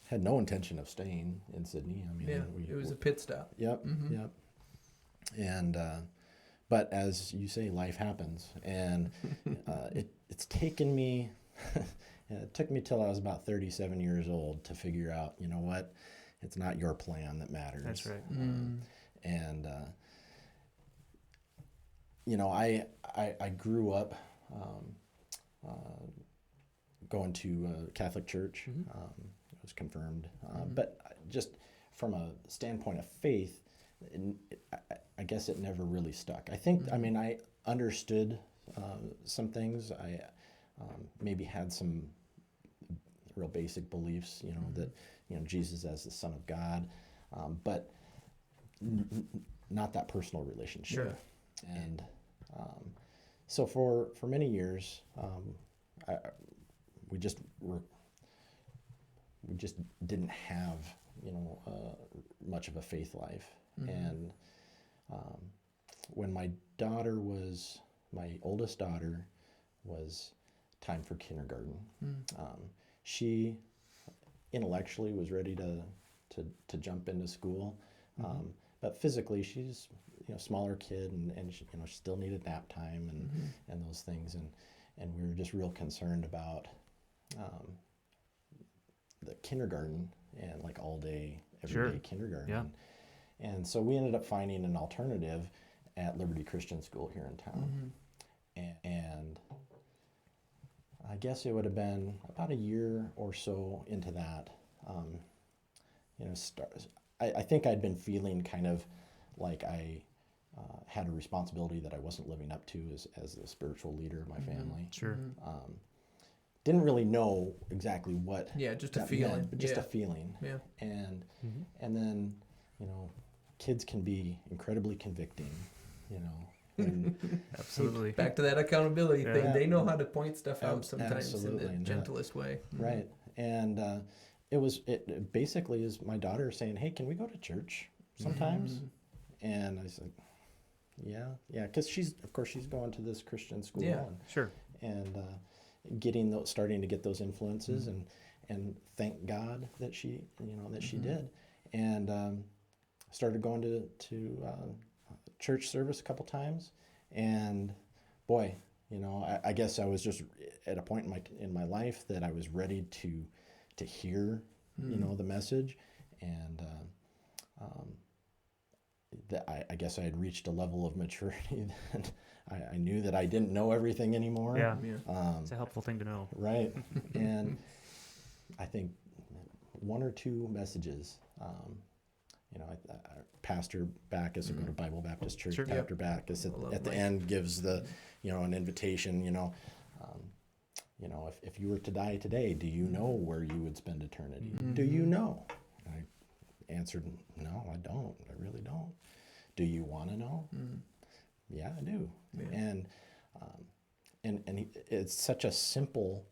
Had no intention of staying in Sydney. I mean, it was a pit stop. Yep, yep. And but as you say, life happens, and it's taken me. It took me till I was about 37 years old to figure out, what, it's not your plan that matters. That's right. And I grew up going to a Catholic church. I was confirmed, but just from a standpoint of faith, I guess it never really stuck. I think, I understood some things. I maybe had some real basic beliefs, that, Jesus as the Son of God, but not that personal relationship. Sure. And so for many years, we just didn't have, much of a faith life. And when my oldest daughter was time for kindergarten, she intellectually was ready to jump into school, but physically she's smaller kid, and she, she still needed nap time and those things, and we were just real concerned about the kindergarten and like all day, every day kindergarten. Yeah. And so we ended up finding an alternative at Liberty Christian School here in town. And I guess it would have been about a year or so into that. I think I'd been feeling kind of like I had a responsibility that I wasn't living up to as the spiritual leader of my family. Sure. Didn't really know exactly what. Yeah, just a that feeling. meant, but just a feeling. Yeah. And then, kids can be incredibly convicting, and Absolutely. Back to that accountability thing. Yeah. They know how to point stuff out sometimes Absolutely. in the gentlest way. Right. And it basically is my daughter saying, hey, can we go to church sometimes? And I said, yeah, because she's going to this Christian school. Yeah. Sure. And starting to get those influences, and thank God that she did, and started going to church service a couple times, and boy, I guess I was just at a point in my life that I was ready to hear the message, and that I guess I had reached a level of maturity that I knew that I didn't know everything anymore. Yeah. It's a helpful thing to know. Right. And I think one or two messages, Pastor Backus, I go to Bible Baptist Church, Sure. Pastor Backus at the Mike. end gives the, an invitation, you know, if you were to die today, do you know where you would spend eternity? Do you know? And I answered, no, I don't. I really don't. Do you want to know? Yeah, I do. Yeah. And it's such a simple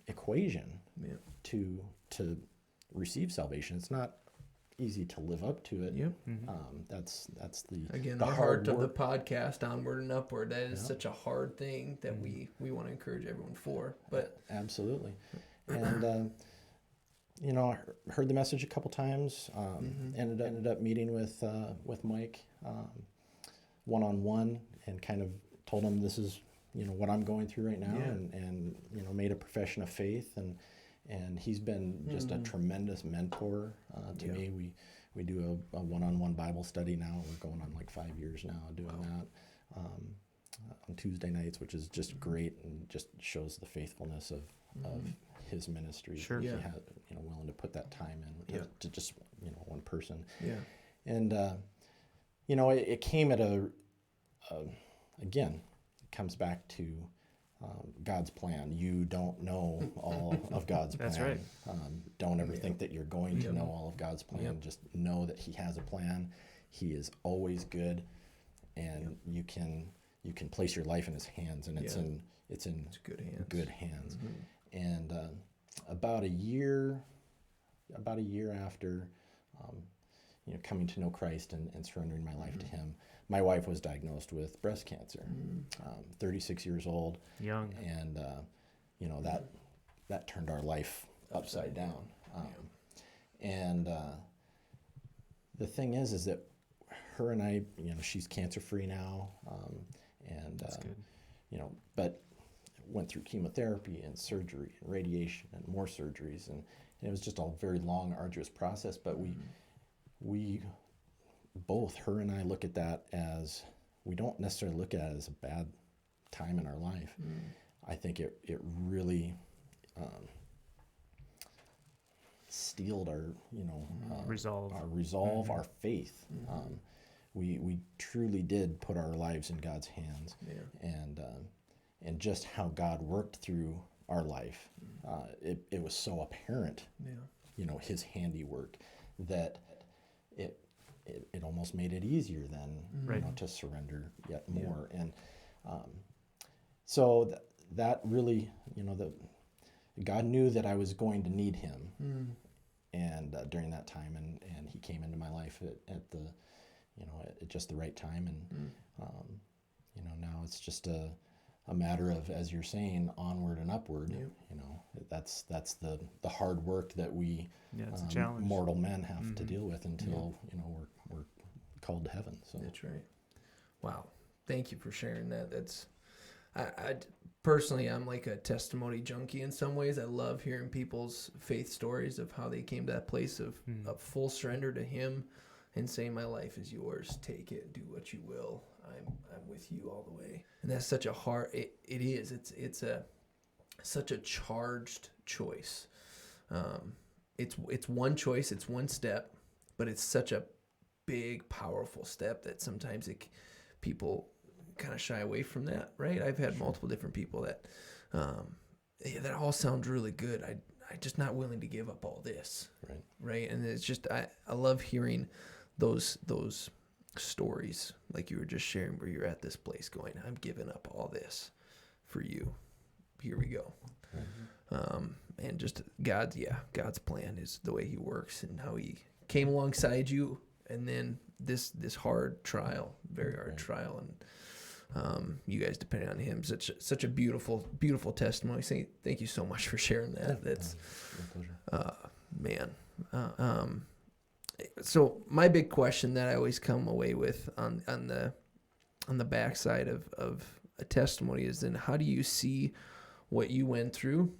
equation Yeah. to receive salvation. It's not easy to live up to it. Yep. That's Again, the the hard heart of the work. podcast, onward and upward. That is such a hard thing that we want to encourage everyone for. But Absolutely. And you know, I heard the message a couple times. Ended up meeting with Mike one-on-one, and kind of told him this is, you know, what I'm going through right now, and you know, made a profession of faith, and he's been just a tremendous mentor to me. We do a one-on-one Bible study now. We're going on like 5 years now doing that on Tuesday nights, which is just great, and just shows the faithfulness of his ministry. Sure. He Yeah. had, you know, willing to put that time in to just, you know, one person. yeah. And you know, it came at again, it comes back to God's plan. You don't know all of God's plan. That's right. Don't ever think that you're going to know all of God's plan. Just know that He has a plan. He is always good, and you can place your life in His hands, and it's in good hands. Good hands. And about a year after, you know, coming to know Christ and surrendering my life to Him, my wife was diagnosed with breast cancer. 36 years old. Young. And you know, that turned our life upside down. And the thing is that her and I, you know, she's cancer free now, and That's good. you know, but went through chemotherapy and surgery and radiation and more surgeries, and it was just a very long, arduous process. But we both, her and I, look at that as, we don't necessarily look at it as a bad time in our life. I think it really steeled our, you know, Resolve. our resolve, our faith. We truly did put our lives in God's hands, and just how God worked through our life. It was so apparent, you know, His handiwork, that it almost made it easier then, you know, to surrender yet more. And so that really, you know, God knew that I was going to need Him, and during that time, and He came into my life at the, you know, at just the right time, and you know, now it's just a matter of, as you're saying, onward and upward. You know, that's the hard work that we It's a challenge. mortal men have to deal with until you know, we're called to heaven. So That's right. Wow. Thank you for sharing that. That's, I personally, I'm like a testimony junkie in some ways. I love hearing people's faith stories of how they came to that place of full surrender to Him, and saying, my life is yours. Take it. Do what you will. I'm with you all the way. And that's such a hard. It is. It's such a charged choice. It's one choice. It's one step, but it's such a big, powerful step that sometimes people kind of shy away from that. Right? I've had multiple different people that that all sounds really good. I'm just not willing to give up all this. Right. And it's just I love hearing those stories like you were just sharing, where you're at this place going, I'm giving up all this for you. Here we go. And just God's plan is the way He works, and how He came alongside you, and then this hard trial, very hard trial, and you guys depending on Him. Such a beautiful testimony. Thank you so much for sharing that. That's my pleasure. man. So my big question that I always come away with on the backside of a testimony is, then how do you see what you went through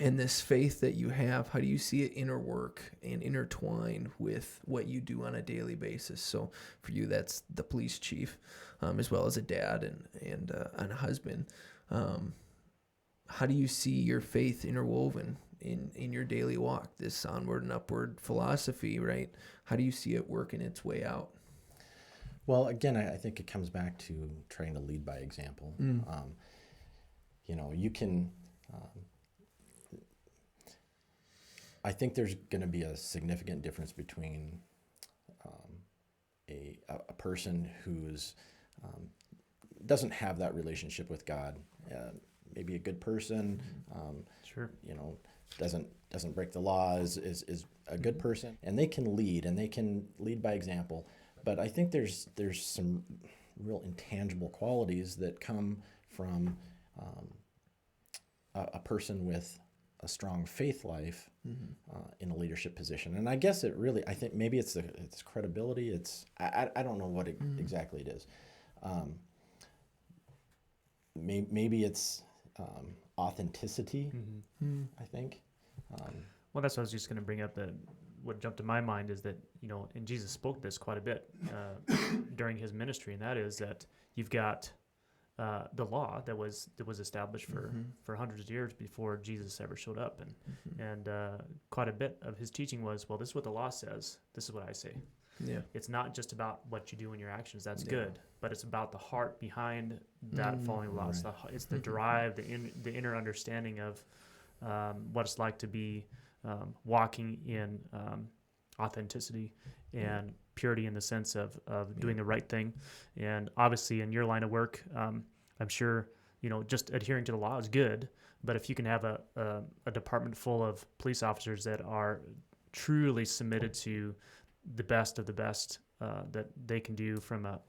and this faith that you have? How do you see it interwork and intertwine with what you do on a daily basis? So for you, that's the police chief, as well as a dad and a husband. How do you see your faith interwoven in your daily walk, this onward and upward philosophy, right? How do you see it working its way out? Well, again, I think it comes back to trying to lead by example. You know, you can I think there's going to be a significant difference between a person who's doesn't have that relationship with God, maybe a good person, Sure. doesn't break the law, is a good person, and they can lead by example. But I think there's some real intangible qualities that come from a person with a strong faith life in a leadership position. And I guess I think maybe it's credibility. I don't know what exactly it is. Maybe it's authenticity, I think. Well, that's what I was just going to bring up. What jumped to my mind is that, and Jesus spoke this quite a bit during his ministry, and that is that you've got the law that was established for hundreds of years before Jesus ever showed up, and quite a bit of his teaching was, well, this is what the law says, this is what I say. Yeah. It's not just about what you do in your actions, that's good, but it's about the heart behind that following the law. Right. It's the drive, the inner understanding of what it's like to be walking in authenticity and purity in the sense of doing the right thing. And obviously in your line of work, I'm sure, just adhering to the law is good, but if you can have a department full of police officers that are truly submitted to the best of the best that they can do from a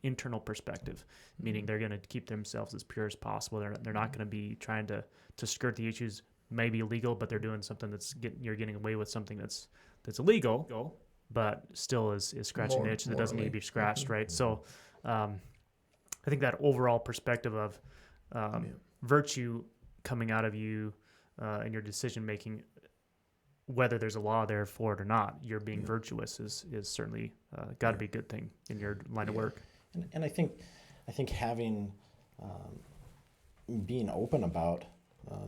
internal perspective, meaning they're going to keep themselves as pure as possible. They're not going to be trying to skirt the issues, maybe illegal, but they're doing something you're getting away with something that's illegal, but still is scratching an itch that doesn't need to be scratched, right? So I think that overall perspective of virtue coming out of you in your decision making, whether there's a law there for it or not, you're being virtuous is certainly got to be a good thing in your line of work. And I think having being open about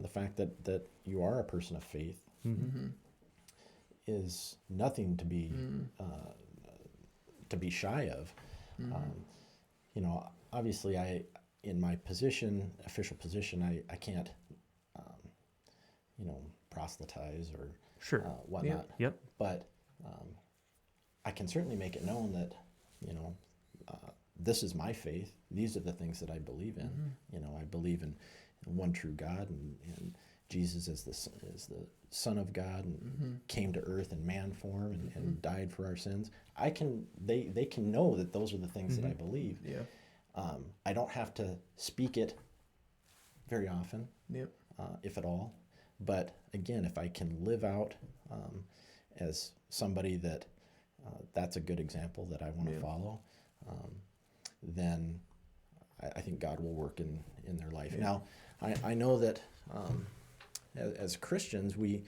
the fact that you are a person of faith is nothing to be shy of. Obviously, in my official position, I can't, proselytize or whatnot. Yep. But I can certainly make it known that, this is my faith. These are the things that I believe in. I believe in one true God, and Jesus is the Son of God, and came to earth in man form and died for our sins. They can know that those are the things that I believe. Yeah. I don't have to speak it very often, if at all. But again, if I can live out as somebody that's a good example that I want to follow, then I think God will work in their life. Now, I know that as Christians, we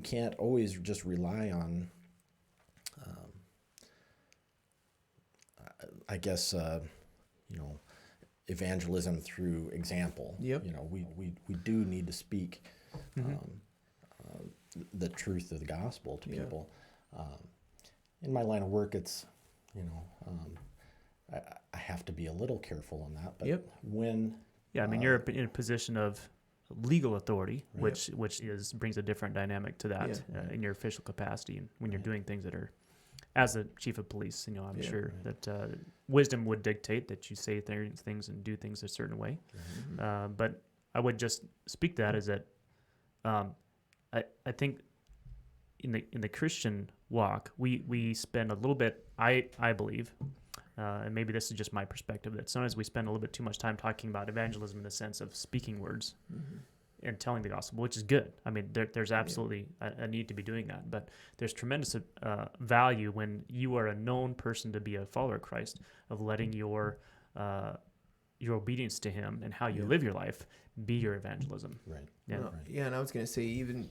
can't always just rely on, I guess, evangelism through example. Yep. We do need to speak the truth of the gospel to people. In my line of work, it's, I have to be a little careful on that. But when... Yeah, I mean, you're in a position of legal authority, which brings a different dynamic to that in your official capacity, and when you're doing things that are, as the chief of police, I'm sure that wisdom would dictate that you say things and do things a certain way. But I would just speak that as that I think in the Christian walk, we spend a little bit, I believe, and maybe this is just my perspective, that sometimes we spend a little bit too much time talking about evangelism in the sense of speaking words and telling the gospel, which is good. I mean, there's absolutely a need to be doing that, but there's tremendous value when you are a known person to be a follower of Christ, of letting your obedience to him and how you live your life be your evangelism. Right. Yeah. Well, yeah, and I was going to say even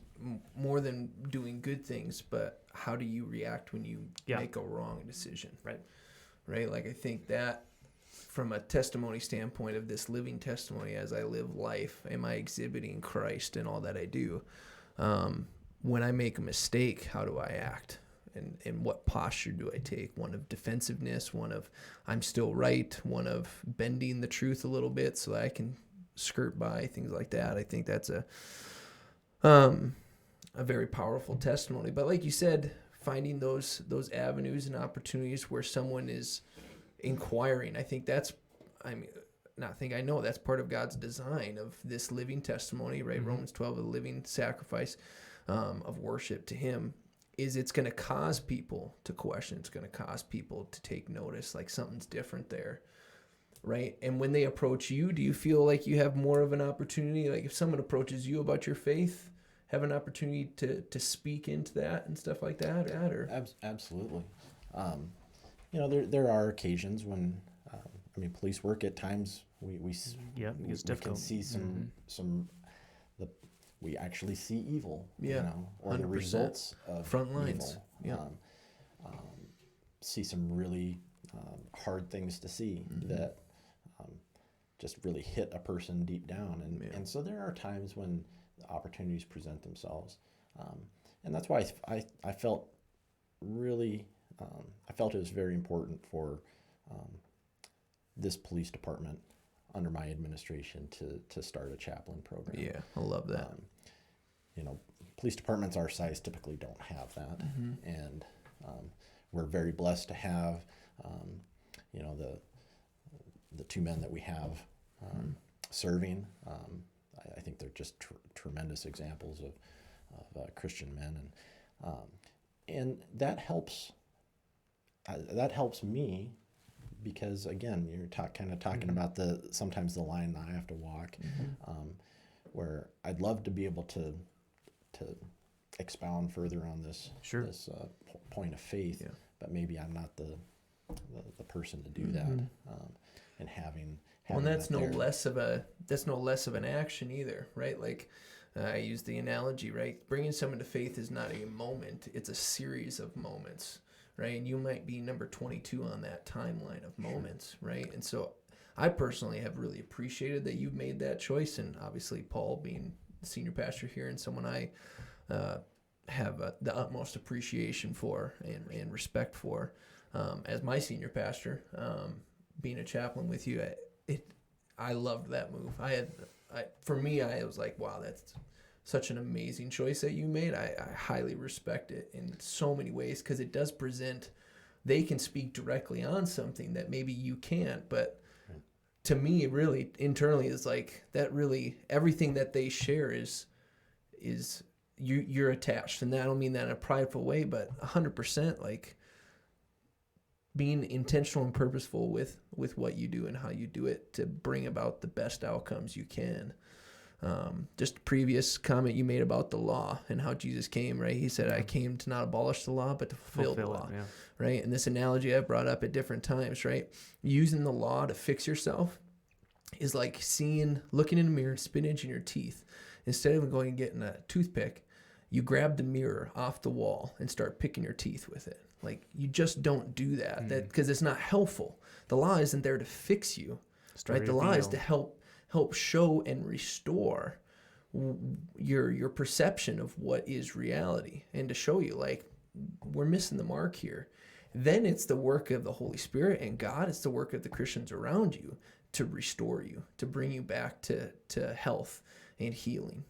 more than doing good things, but how do you react when you make a wrong decision? Right? Like, I think that from a testimony standpoint of this living testimony as I live life, am I exhibiting Christ in all that I do? When I make a mistake, how do I act? And what posture do I take? One of defensiveness, one of I'm still right, one of bending the truth a little bit so that I can skirt by, things like that. I think that's a very powerful testimony. But like you said, finding those avenues and opportunities where someone is inquiring, I think that's, I know that's part of God's design of this living testimony, right? Romans 12, a living sacrifice of worship to him, is it's going to cause people to question. It's going to cause people to take notice, like something's different there, right? And when they approach you, do you feel like you have more of an opportunity? Like if someone approaches you about your faith, have an opportunity to speak into that and stuff like that? Or? Absolutely. There are occasions when, police work at times, we can see we actually see evil, or 100%. The results of front lines. Evil. See some really hard things to see that just really hit a person deep down, and so there are times when opportunities present themselves, and that's why I felt really it was very important for this police department under my administration to start a chaplain program. Yeah, I love that. Police departments our size typically don't have that, and we're very blessed to have, the two men that we have serving. I think they're just tremendous examples of Christian men, and that helps. That helps me. Because again, you're talking about sometimes the line that I have to walk, where I'd love to be able to expound further on this point of faith, but maybe I'm not the person to do that. And having well, that's no less of an action either, right? Like I use the analogy, right? Bringing someone to faith is not a moment; it's a series of moments. Right, and you might be number 22 on that timeline of moments, right? And so I personally have really appreciated that you've made that choice, and obviously Paul being the senior pastor here and someone I have the utmost appreciation for and respect for as my senior pastor, being a chaplain with you, I loved that move. For me, I was like, wow, that's such an amazing choice that you made. I highly respect it in so many ways because it does present, they can speak directly on something that maybe you can't, but to me, really, internally is like that really, everything that they share is you're attached. And I don't mean that in a prideful way, but 100% like being intentional and purposeful with what you do and how you do it to bring about the best outcomes you can. Just a previous comment you made about the law and how Jesus came, right? He said, I came to not abolish the law, but to fulfill the law, right? And this analogy I've brought up at different times, right? Using the law to fix yourself is like looking in a mirror, spinach in your teeth. Instead of going and getting a toothpick, you grab the mirror off the wall and start picking your teeth with it. Like, you just don't do that because it's not helpful. The law isn't there to fix you, right? The law is to help show and restore your perception of what is reality and to show you like we're missing the mark here. Then it's the work of the Holy Spirit and God. It's the work of the Christians around you to restore you, to bring you back to health and healing.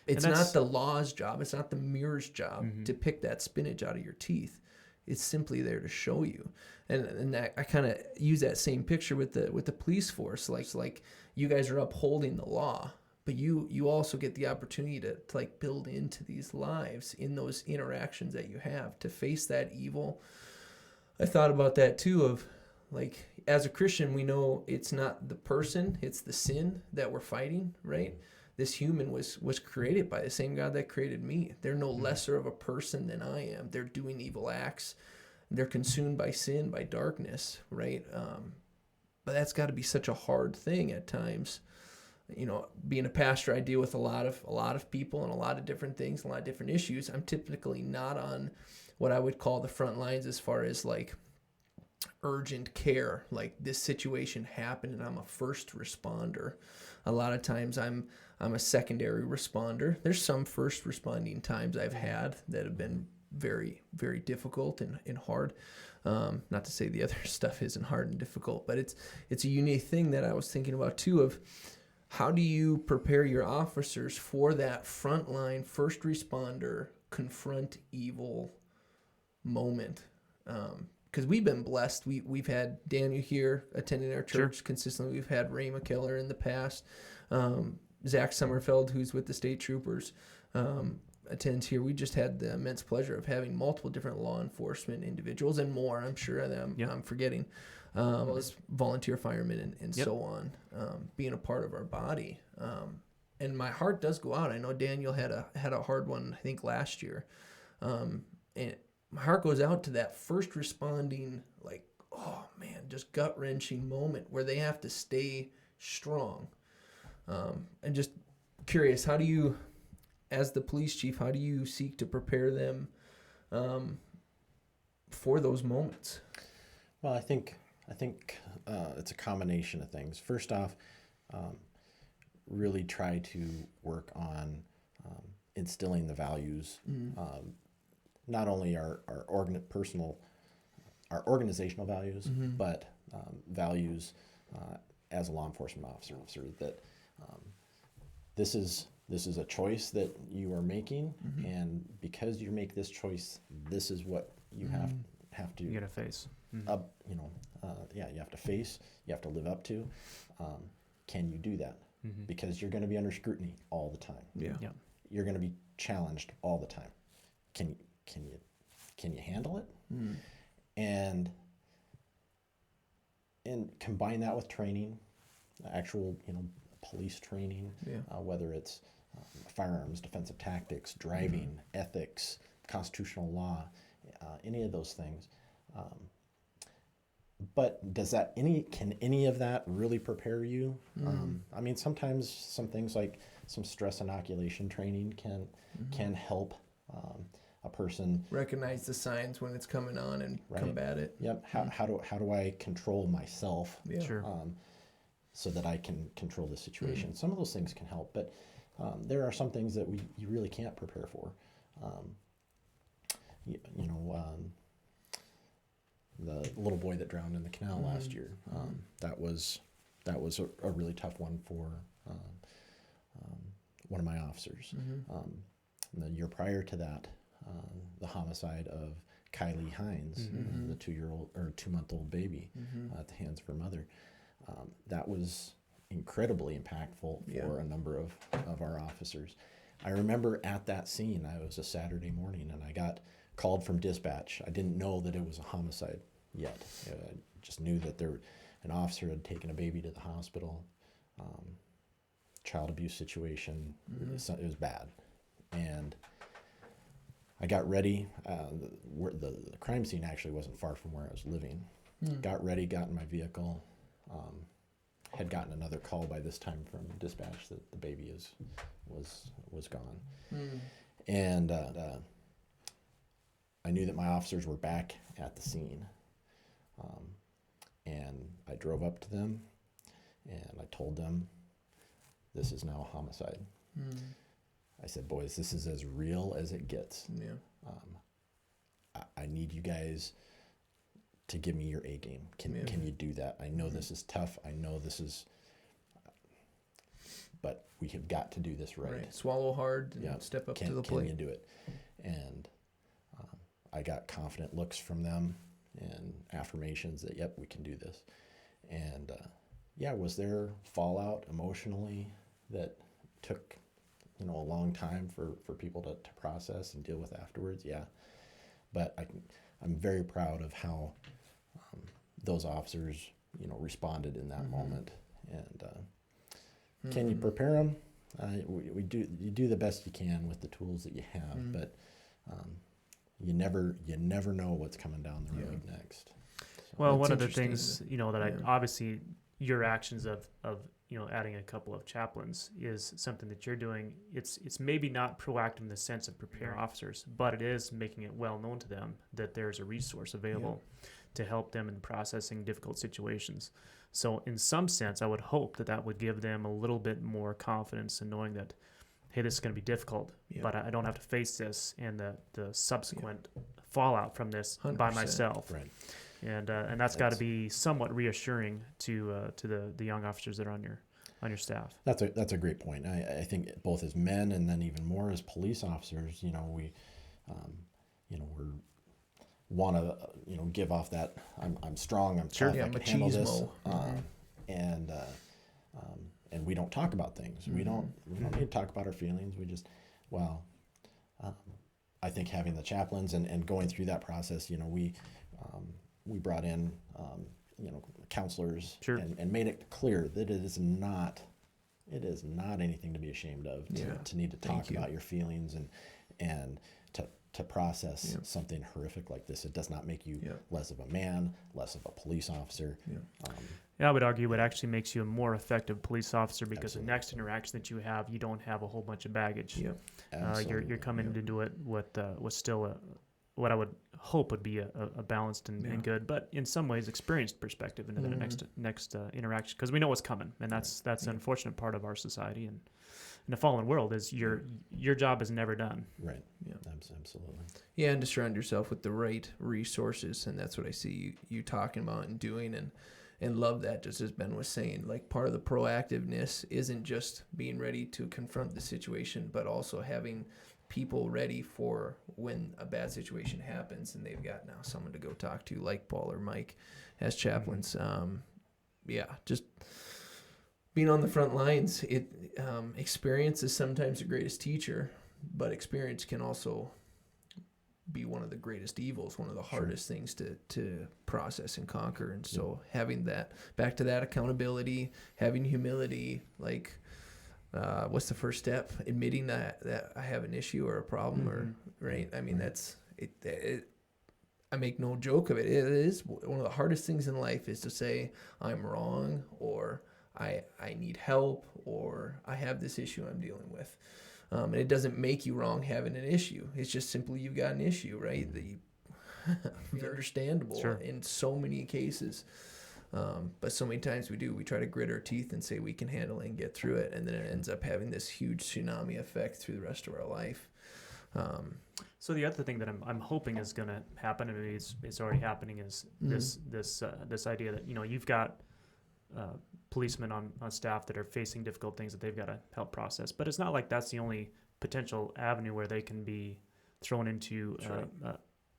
It's not the law's job. It's not the mirror's job to pick that spinach out of your teeth. It's simply there to show you. And that, I kind of use that same picture with the police force. Like you guys are upholding the law, but you also get the opportunity to like build into these lives in those interactions that you have to face that evil. I thought about that too of like, as a Christian, we know it's not the person, it's the sin that we're fighting, right? This human was created by the same God that created me. They're no lesser of a person than I am. They're doing evil acts. They're consumed by sin, by darkness, right? But that's got to be such a hard thing at times. You know, being a pastor, I deal with a lot of people and a lot of different things, a lot of different issues. I'm typically not on what I would call the front lines as far as like urgent care, like this situation happened and I'm a first responder. A lot of times I'm a secondary responder. There's some first responding times I've had that have been very, very difficult and hard. Not to say the other stuff isn't hard and difficult, but it's a unique thing that I was thinking about too of how do you prepare your officers for that frontline first responder confront evil moment? Because we've been blessed. We've had Daniel here attending our church consistently. We've had Ray McKellar in the past. Zach Sommerfeld, who's with the state troopers, attends here. We just had the immense pleasure of having multiple different law enforcement individuals and more. I'm sure that I'm forgetting. As volunteer firemen and so on, being a part of our body. And my heart does go out. I know Daniel had a hard one, I think, last year. And my heart goes out to that first responding, like, oh man, just gut-wrenching moment where they have to stay strong. And just curious, how do you, as the police chief, how do you seek to prepare them for those moments? Well, I think it's a combination of things. First off, really try to work on instilling the values, not only our organizational values, but values as a law enforcement officer that this is a choice that you are making, and because you make this choice, this is what you have to. You gotta face. You have to face. You have to live up to. Can you do that? Because you're going to be under scrutiny all the time. Yeah. You're going to be challenged all the time. Can you handle it? And combine that with training, actual police training, whether it's firearms, defensive tactics, driving, ethics, constitutional law, any of those things. But can any of that really prepare you? I mean, sometimes some things like some stress inoculation training can help a person recognize the signs when it's coming on and combat it. Yep. How do I control myself? Yeah. Sure. So that I can control the situation. Some of those things can help, but there are some things that you really can't prepare for. The little boy that drowned in the canal last year, that was a really tough one for one of my officers. The year prior to that, the homicide of Kylie Hines, the 2-month-old baby, at the hands of her mother. That was incredibly impactful for a number of our officers. I remember at that scene, it was a Saturday morning, and I got called from dispatch. I didn't know that it was a homicide yet. I just knew that an officer had taken a baby to the hospital, child abuse situation. It was bad. And I got ready. The crime scene actually wasn't far from where I was living. Got ready, got in my vehicle. Had gotten another call by this time from dispatch that the baby was gone. And I knew that my officers were back at the scene. And I drove up to them and I told them, this is now a homicide. I said, boys, this is as real as it gets. I need you guys to give me your A game. Can you do that? I know this is tough. I know this is, but we have got to do this right. Swallow hard and step up to the plate. Can you do it? And I got confident looks from them and affirmations that, yep, we can do this. And was there fallout emotionally that took a long time for people to process and deal with afterwards? Yeah. But I'm very proud of how those officers, responded in that moment. And can you prepare them? You do the best you can with the tools that you have, but you never know what's coming down the road next. So well, one of the things that obviously your actions of adding a couple of chaplains is something that you're doing. It's maybe not proactive in the sense of preparing officers, but it is making it well known to them that there's a resource available to help them in processing difficult situations. So in some sense, I would hope that would give them a little bit more confidence in knowing that, hey, this is going to be difficult, but I don't have to face this and the subsequent fallout from this 100%. By myself. Right. And that's got to be somewhat reassuring to the young officers that are on your on your staff. That's a great point. I think both as men and then even more as police officers, we we're want to give off that I'm strong, I'm tough, I can handle this, and we don't talk about things. We don't need to talk about our feelings. We just I think having the chaplains and going through that process, we brought in counselors, sure. and made it clear that it is not anything to be ashamed of, to need to talk about your feelings and to process something horrific like this. It does not make you less of a man, less of a police officer. I would argue it actually makes you a more effective police officer because Absolutely. the next interaction that you have, you don't have a whole bunch of baggage. You're coming to do it with still what I would hope would be a balanced and good, but in some ways experienced perspective into the next interaction, because we know what's coming, and that's an unfortunate part of our society and in the fallen world is your job is never done. Right. Yeah. Absolutely. Yeah, and to surround yourself with the right resources, and that's what I see you talking about and doing, and love that, just as Ben was saying, like part of the proactiveness isn't just being ready to confront the situation, but also having people ready for when a bad situation happens and they've got now someone to go talk to, like Paul or Mike as chaplains. Just being on the front lines, experience is sometimes the greatest teacher, but experience can also be one of the greatest evils, one of the hardest things to process and conquer. And so having that, back to that accountability, having humility, like what's the first step? Admitting that I have an issue or a problem, or right? I mean, that's it. I make no joke of it. It is one of the hardest things in life is to say I'm wrong, or I need help, or I have this issue I'm dealing with. And it doesn't make you wrong having an issue. It's just simply you've got an issue, right? That understandable in so many cases. But so many times we try to grit our teeth and say we can handle it and get through it, and then it ends up having this huge tsunami effect through the rest of our life. So the other thing that I'm hoping is going to happen, and maybe it's already happening, is this idea that you've got policemen on staff that are facing difficult things that they've got to help process, but it's not like that's the only potential avenue where they can be thrown into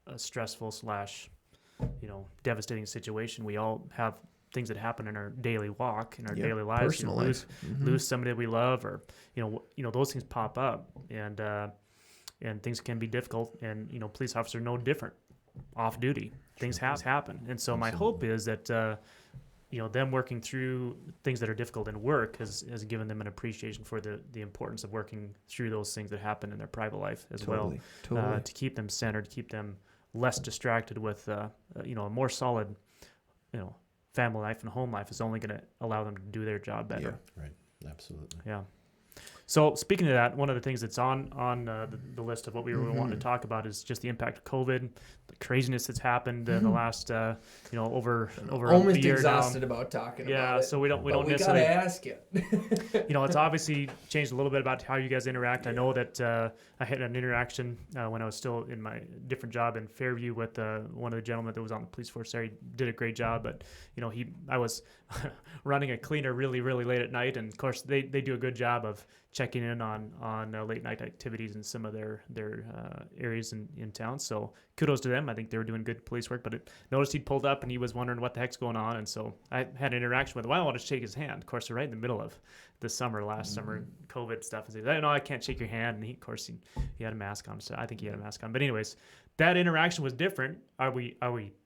a stressful / devastating situation. We all have things that happen in our daily walk, in our daily lives. Personal life. Lose somebody we love, or those things pop up, and things can be difficult. And police officers are no different. Off duty, things happen, and so my hope is that them working through things that are difficult in work has given them an appreciation for the importance of working through those things that happen in their private life as well, to keep them centered, keep them less distracted with a more solid family life and home life is only going to allow them to do their job better. Right. Absolutely. Yeah. So speaking of that, one of the things that's on the list of what we were wanting to talk about is just the impact of COVID, the craziness that's happened in the last over almost a year exhausted now. about talking about Yeah, it. so we don't we necessarily gotta ask it. It's obviously changed a little bit about how you guys interact. I know that I had an interaction when I was still in my different job in Fairview with one of the gentlemen that was on the police force there. He did a great job, but I was running a cleaner really, really late at night, and of course they do a good job of checking in on late night activities in some of their areas in town. So kudos to them. I think they were doing good police work, but noticed he'd pulled up and he was wondering what the heck's going on. And so I had an interaction with him. I wanted to shake his hand. Of course, they're right in the middle of the summer, last summer, COVID stuff. And he said, no, I can't shake your hand. And he had a mask on. So I think he had a mask on. But anyways, that interaction was different. Are we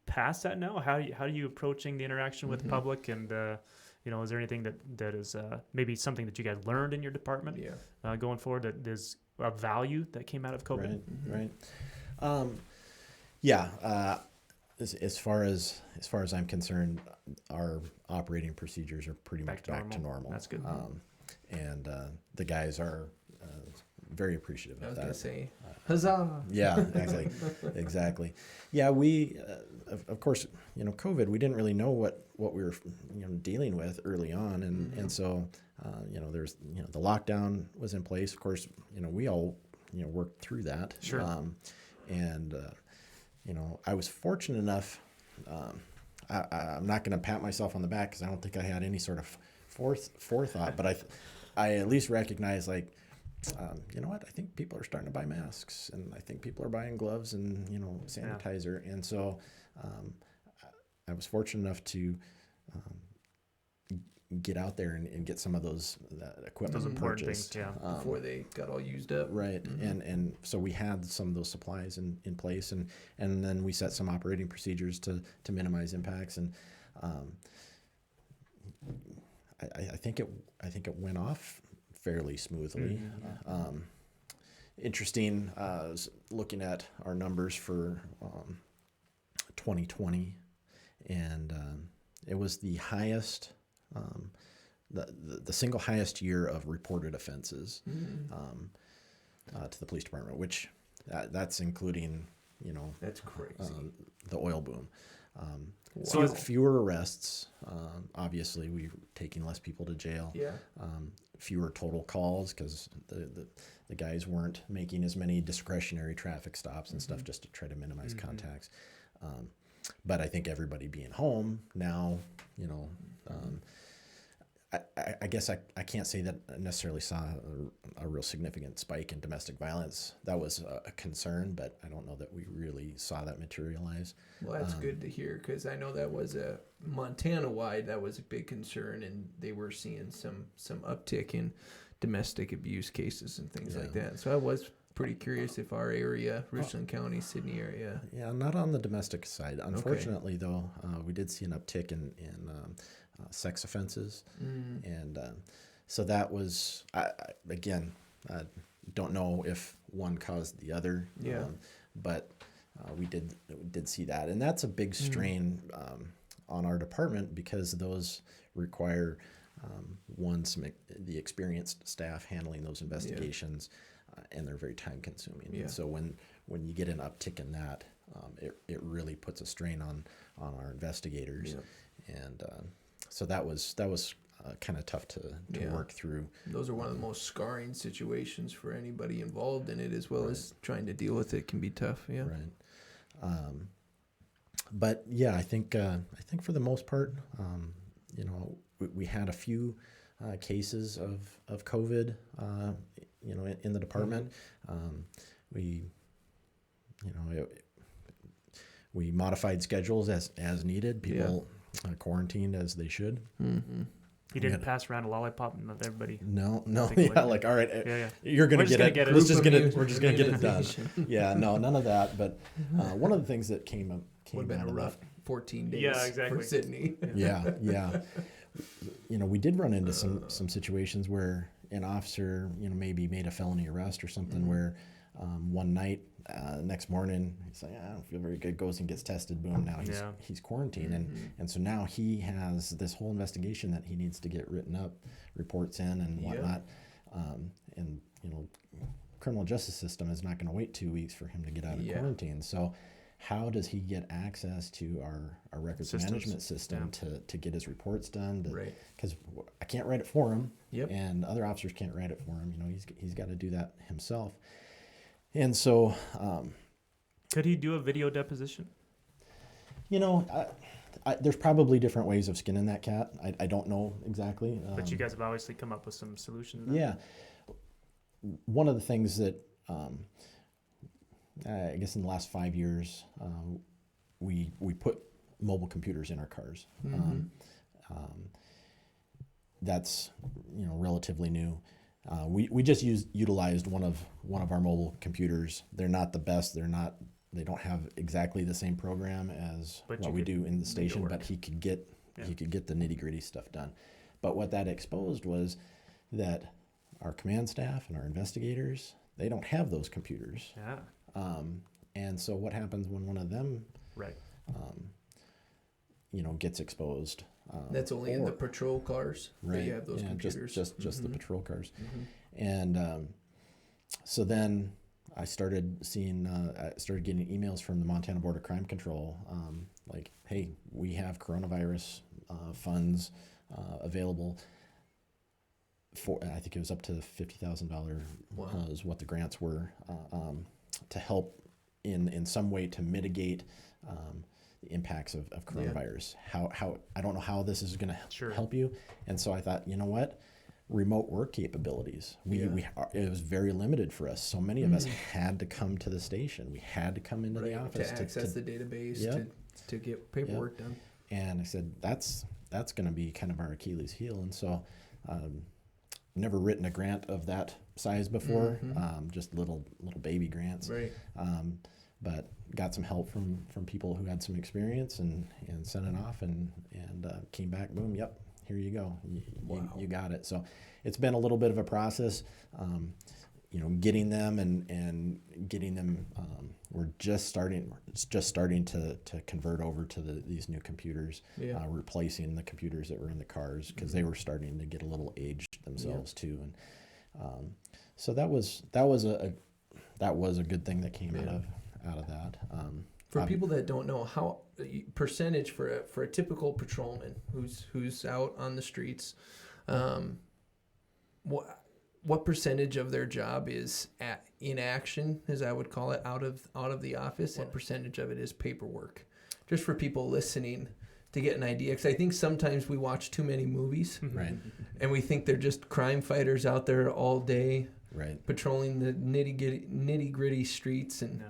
past that now? How are you approaching the interaction with the public? And is there anything that is maybe something that you guys learned in your department going forward that is a value that came out of COVID? Right. As far as I'm concerned, our operating procedures are pretty much back to normal. That's good. And the guys are very appreciative of that. I was gonna say, huzzah! Yeah, exactly. Yeah, we, of course, COVID. We didn't really know what we were, dealing with early on, and so, there's, the lockdown was in place. Of course, we all, worked through that. Sure. I was fortunate enough. I'm not going to pat myself on the back because I don't think I had any sort of forethought, but I at least recognize, like, you know what? I think people are starting to buy masks, and I think people are buying gloves and, you know, sanitizer. And so I was fortunate enough to get out there and get some of those equipment purchased before they got all used up. Right. And so we had some of those supplies in place, and then we set some operating procedures to minimize impacts. And I think it went off fairly smoothly. Interesting, looking at our numbers for 2020, and it was the highest, the single highest year of reported offenses to the police department, which that's including, you know, that's crazy, the oil boom. So fewer arrests. Obviously, we're taking less people to jail. Yeah. Fewer total calls because the guys weren't making as many discretionary traffic stops and stuff just to try to minimize contacts. But I think everybody being home now, you know, I guess I can't say that I necessarily saw a real significant spike in domestic violence. That was a concern, but I don't know that we really saw that materialize. Well, that's good to hear, because I know that was a Montana-wide, that was a big concern, and they were seeing some uptick in domestic abuse cases and things like that. So I was pretty curious if our area, Richland County, Sydney area. Yeah, not on the domestic side. Unfortunately, though, we did see an uptick in sex offenses, and so that was again, don't know if one caused the other. But we did see that, and that's a big strain on our department, because those require the experienced staff handling those investigations, and they're very time consuming. And so when you get an uptick in that, it really puts a strain on our investigators, and so that was kind of tough to work through. Those are one of the most scarring situations for anybody involved in it, as well as trying to deal with it can be tough. Yeah. Right. But yeah, I think for the most part, you know, we had a few cases of COVID, you know, in the department. We modified schedules as needed. People quarantined as they should. You didn't pass around a lollipop and let everybody. No, like, all right, you're gonna get it. We're just gonna get it done. Yeah, no, none of that. But one of the things that came would have been a rough 14 days. Yeah, exactly. For Sydney. Yeah. You know, we did run into some situations where an officer, you know, maybe made a felony arrest or something, where one night, next morning, he's like, I don't feel very good, goes and gets tested, boom, now he's quarantined. And so now he has this whole investigation that he needs to get written up, reports in and whatnot. And, you know, criminal justice system is not going to wait 2 weeks for him to get out of quarantine. So how does he get access to our records management system to get his reports done? Because I can't write it for him, and other officers can't write it for him. You know, he's got to do that himself. And so, could he do a video deposition? You know, there's probably different ways of skinning that cat. I don't know exactly. But you guys have obviously come up with some solutions. Yeah. One of the things that I guess in the last 5 years, we put mobile computers in our cars. That's, you know, relatively new. We just utilized one of our mobile computers. They're not the best. They don't have exactly the same program as what we do in the station, but he could get the nitty-gritty stuff done. But what that exposed was that our command staff and our investigators, they don't have those computers. And so what happens when one of them you know, gets exposed? That's only in the patrol cars that you have those computers. Just the patrol cars. And so then I started getting emails from the Montana Board of Crime Control, like, hey, we have coronavirus funds available for, I think it was up to $50,000 is what the grants were, to help in some way to mitigate impacts of coronavirus. How I don't know how this is going to Sure. help you. And so I thought, you know what? Remote work capabilities. It was very limited for us. So many of us had to come to the station. We had to come into the office to access the database to get paperwork done. And I said, that's going to be kind of our Achilles heel. And so, never written a grant of that size before, just little baby grants. Right. But got some help from people who had some experience and sent it off and came back. Boom. Yep. Here you go. You got it. So it's been a little bit of a process, getting them and getting them. We're just starting to convert over to these new computers, replacing the computers that were in the cars because they were starting to get a little aged themselves too. And so that was a good thing that came out of that. For people that don't know, how percentage for a typical patrolman who's out on the streets, what percentage of their job is in action, as I would call it, out of the office, and percentage of it is paperwork, just for people listening to get an idea. Because I think sometimes we watch too many movies, Right. and we think they're just crime fighters out there all day, Right. patrolling the nitty gritty streets and.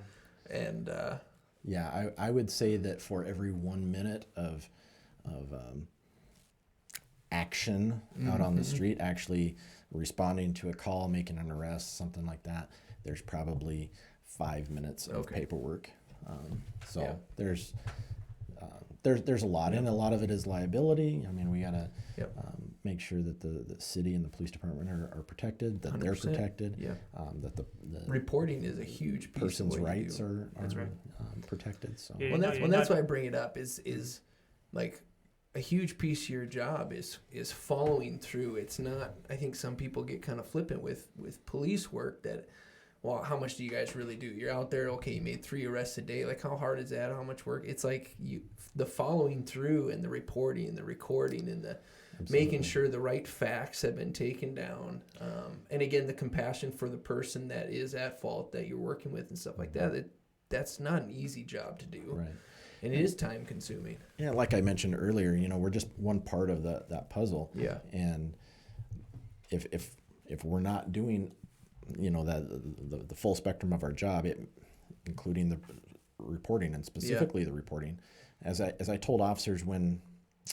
Yeah, I would say that for every 1 minute of action out on the street, actually responding to a call, making an arrest, something like that, there's probably 5 minutes of paperwork. There's a lot, and a lot of it is liability. I mean, we gotta make sure that the city and the police department are protected, that 100%. They're protected, that the reporting is a huge piece person's of what rights you do. are protected. So that's why I bring it up is like a huge piece of your job is following through. It's not. I think some people get kind of flippant with police work that. Well, how much do you guys really do? You're out there, okay, you made 3 arrests a day. Like, how hard is that? How much work? It's like the following through and the reporting and the recording and the making sure the right facts have been taken down. And again, the compassion for the person that is at fault that you're working with and stuff like that. That's not an easy job to do. Right. And it is time consuming. Yeah, like I mentioned earlier, we're just one part of that puzzle. Yeah. And if we're not doing that the full spectrum of our job, including the reporting and specifically the reporting, as I told officers when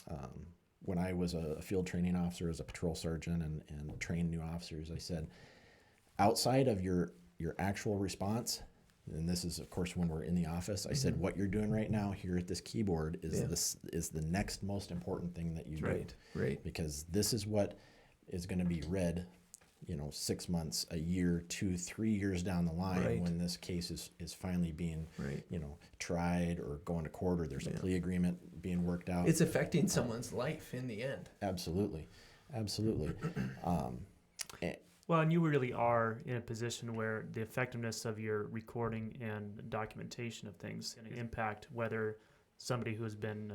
I was a field training officer as a patrol sergeant and trained new officers, I said, outside of your actual response, and this is of course when we're in the office, I said, what you're doing right now here at this keyboard is the next most important thing that you do. Right. Because this is what is going to be read 6 months, a year, 2, 3 years down the line when this case is finally being, tried or going to court or there's a plea agreement being worked out. It's affecting someone's life in the end. Absolutely. Well, and you really are in a position where the effectiveness of your recording and documentation of things can impact whether somebody who's been,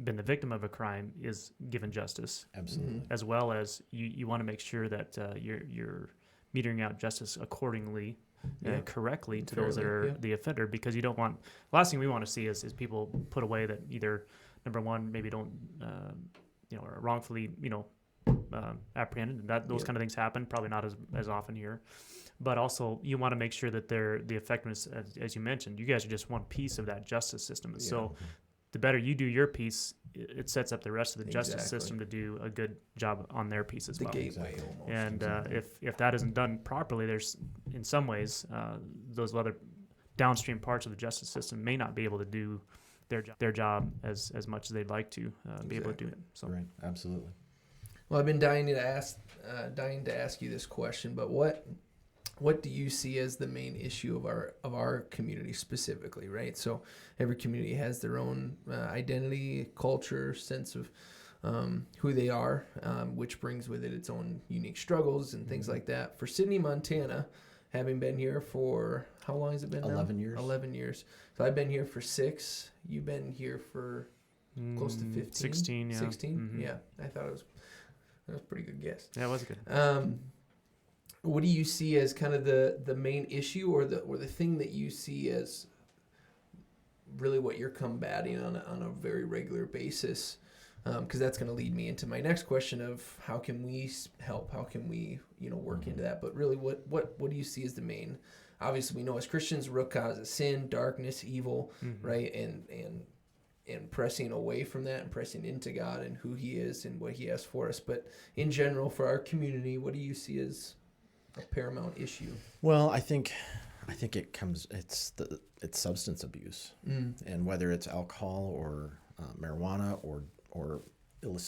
been the victim of a crime is given justice. Absolutely. As well as you want to make sure that you're metering out justice accordingly and correctly to those that are the offender, because you don't want, the last thing we want to see is people put away that either, number one, maybe don't, are wrongfully, apprehended, and that those kind of things happen, probably not as often here. But also, you want to make sure that the effectiveness, as you mentioned, you guys are just one piece of that justice system. And so the better you do your piece, it sets up the rest of the justice system to do a good job on their piece as well. The gateway almost. And if that isn't done properly, there's, in some ways, those other downstream parts of the justice system may not be able to do their job as much as they'd like to be able to do it. So. Right, absolutely. Well, I've been dying to ask you this question, but what do you see as the main issue of our community specifically, right? So every community has their own identity, culture, sense of who they are, which brings with it its own unique struggles and things like that. For Sidney, Montana, having been here for, how long has it been now? 11 years. 11 years. So I've been here for 6. You've been here for close to 15? 16, yeah. 16? Mm-hmm. Yeah, I thought that was a pretty good guess. Yeah, it was good. What do you see as kind of the main issue or the thing that you see as really what you're combating on a very regular basis. Because that's going to lead me into my next question of how can we help? How can we, work into that? But really, what do you see as the main? Obviously, we know as Christians, root cause is sin, darkness, evil, right? And pressing away from that and pressing into God and who He is and what He has for us. But in general, for our community, what do you see as a paramount issue? Well, I think it's substance abuse, and whether it's alcohol or marijuana or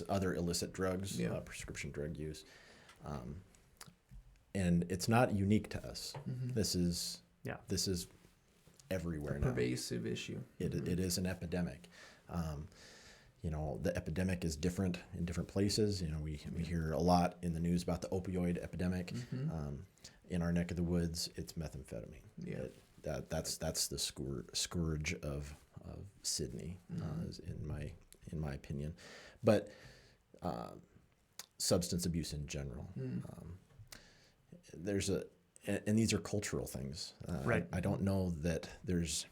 other illicit drugs, prescription drug use, and it's not unique to us. This is everywhere now. Pervasive issue. It is an epidemic. The epidemic is different in different places. We hear a lot in the news about the opioid epidemic. In our neck of the woods, it's methamphetamine. Yeah, that's the scourge of Sydney, in my opinion. But substance abuse in general. And these are cultural things. Right. I don't know that there's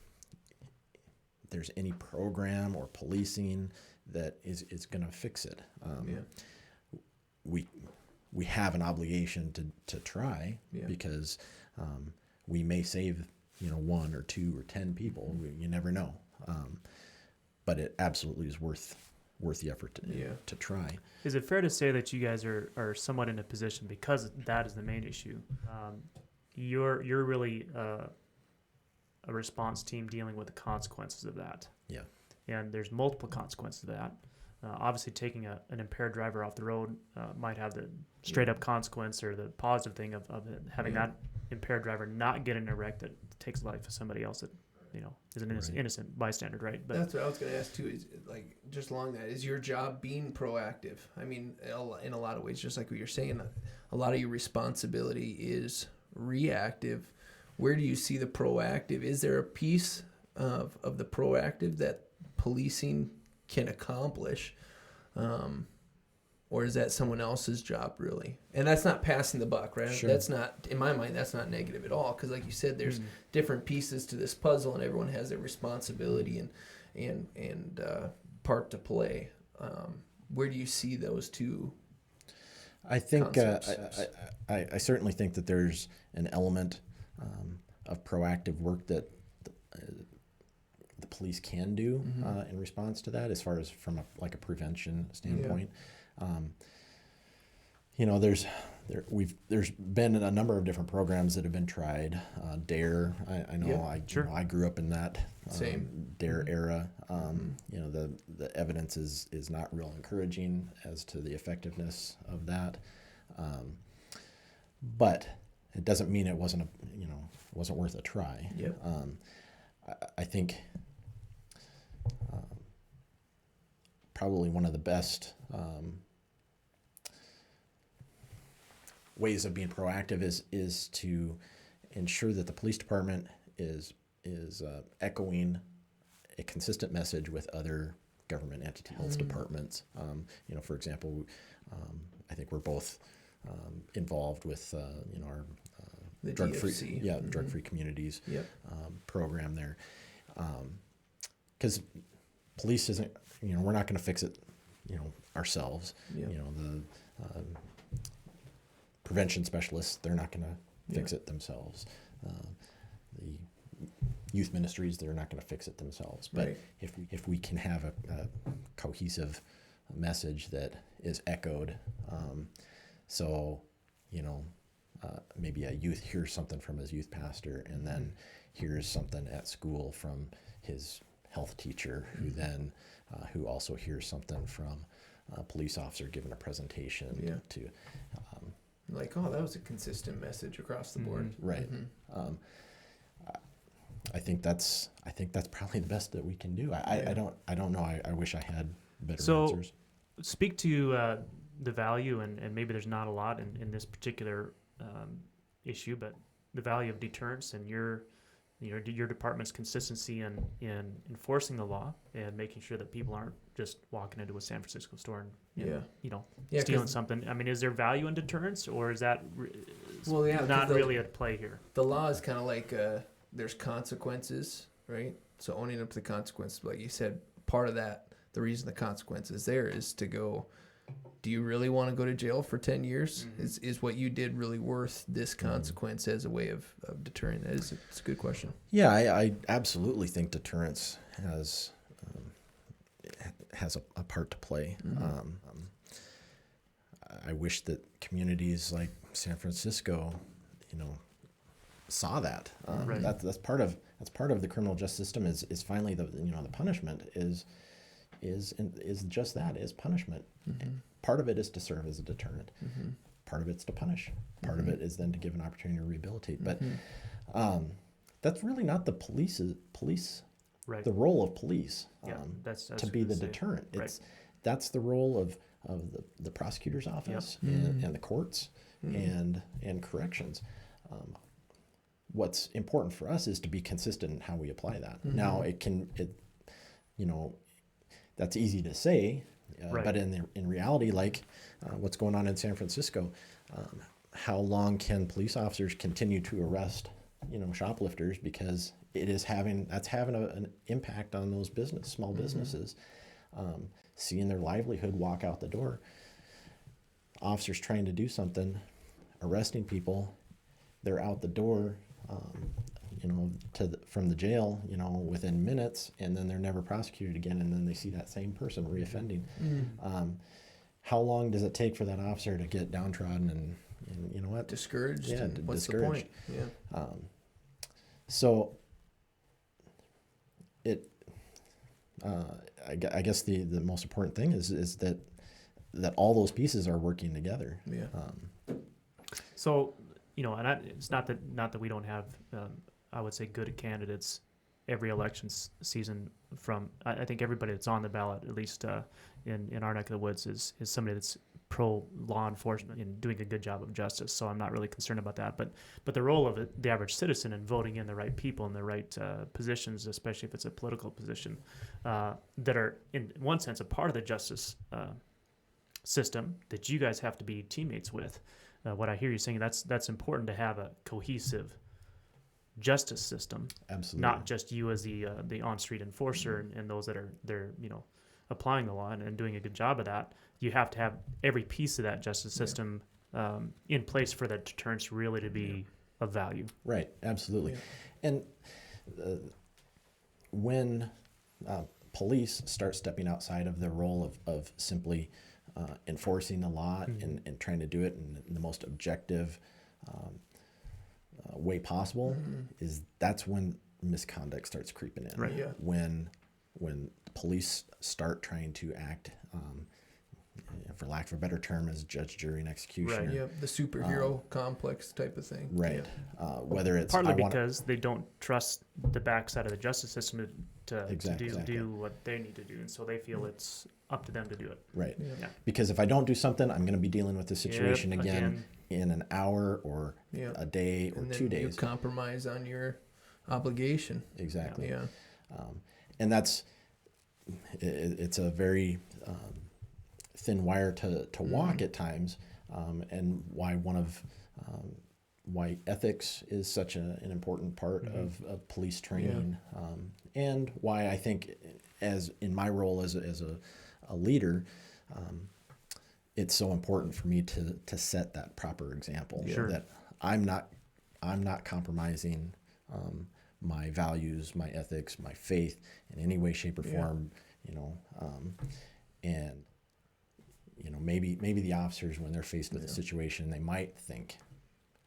any program or policing that is going to fix it. We have an obligation to try, because we may save 1 or 2 or 10 people. You never know, but it absolutely is worth the effort to try. Is it fair to say that you guys are somewhat in a position, because that is the main issue? You're really a response team dealing with the consequences of that. Yeah. And there's multiple consequences of that. Obviously, taking an impaired driver off the road might have the straight up consequence, or the positive thing of having that impaired driver not get in a wreck that takes the life of somebody else that is an innocent bystander, right? But that's what I was going to ask too. Is like, just along that, is your job being proactive? I mean, in a lot of ways, just like what you're saying, a lot of your responsibility is reactive. Where do you see the proactive? Is there a piece of the proactive that policing can accomplish, or is that someone else's job really? And that's not passing the buck, right? Sure. That's not, in my mind, that's not negative at all, because like you said, there's different pieces to this puzzle, and everyone has their responsibility and part to play. Where do you see those two? I think I certainly think that there's an element of proactive work that the police can do in response to that, as far as from a prevention standpoint. There's been a number of different programs that have been tried. DARE, I know, I grew up in that DARE era. The evidence is not real encouraging as to the effectiveness of that, but it doesn't mean it wasn't worth a try. Yep. I think probably one of the best ways of being proactive is to ensure that the police department is echoing a consistent message with other government entity health departments. For example, I think we're both involved with our the drug-free DFC. drug-free communities program there, because police isn't, we're not going to fix it ourselves. The prevention specialists, they're not going to fix it themselves. The youth ministries, they're not going to fix it themselves. But if we can have a cohesive message that is echoed, maybe a youth hears something from his youth pastor, and then hears something at school from his health teacher, who also hears something from a police officer giving a presentation to. Like, that was a consistent message across the board. Right. I think that's probably the best that we can do. I don't know. I wish I had better answers. Speak to the value, and maybe there's not a lot in this particular issue, but the value of deterrence and your department's consistency in enforcing the law and making sure that people aren't just walking into a San Francisco store and stealing something. I mean, is there value in deterrence, or is that not really at play here? The law is kind of like there's consequences right? So owning up to the consequence, like you said, part of that, the reason the consequence is there is to go, do you really want to go to jail for 10 years? Mm-hmm. Is what you did really worth this consequence as a way of deterring that? It's a good question. Yeah, I absolutely think deterrence has a part to play. I wish that communities like San Francisco, saw that. Right. That's part of the criminal justice system is finally the punishment is just that, is punishment. Part of it is to serve as a deterrent. Part of it's to punish. Part of it is then to give an opportunity to rehabilitate. But that's really not the police. Right. The role of police. That's to be the deterrent. That's the role of the prosecutor's office and the courts and corrections. What's important for us is to be consistent in how we apply that. Now that's easy to say, but in reality, like what's going on in San Francisco, how long can police officers continue to arrest shoplifters, because that's having an impact on those small businesses, seeing their livelihood walk out the door. Officers trying to do something, arresting people, they're out the door, from the jail, within minutes, and then they're never prosecuted again, and then they see that same person reoffending. How long does it take for that officer to get downtrodden and Discouraged? Yeah, what's discouraged. the point? Yeah. So I guess the most important thing is that all those pieces are working together. Yeah. So, it's not that we don't have, I would say, good candidates every election season. I think everybody that's on the ballot, at least in our neck of the woods, is somebody that's pro law enforcement and doing a good job of justice. So I'm not really concerned about that. But the role of the average citizen in voting in the right people in the right positions, especially if it's a political position, that are in one sense a part of the justice system that you guys have to be teammates with. What I hear you saying, that's important to have a cohesive justice system. Absolutely. Not just you as the on-street enforcer and those that are applying the law and doing a good job of that. You have to have every piece of that justice system in place for that deterrence really to be of value. Right. Absolutely. Yeah. And when police start stepping outside of their role of simply enforcing the law and trying to do it in the most objective way possible, that's when misconduct starts creeping in. Right. Yeah. When police start trying to act, for lack of a better term, as judge, jury, and executioner. Right. Yeah. The superhero complex type of thing. Right. Yeah. Whether it's partly because they don't trust the backside of the justice system to do what they need to do, and so they feel it's up to them to do it. Right. Yeah. Because if I don't do something, I'm going to be dealing with the situation again in an hour or a day or and then 2 days. You compromise on your obligation. Exactly. Yeah. And it's a very thin wire to walk at times, and why ethics is such an important part of police training, and why I think, as in my role as a leader, it's so important for me to set that proper example. Sure. That I'm not compromising my values, my ethics, my faith in any way, shape, or form. And maybe the officers, when they're faced with a situation, they might think,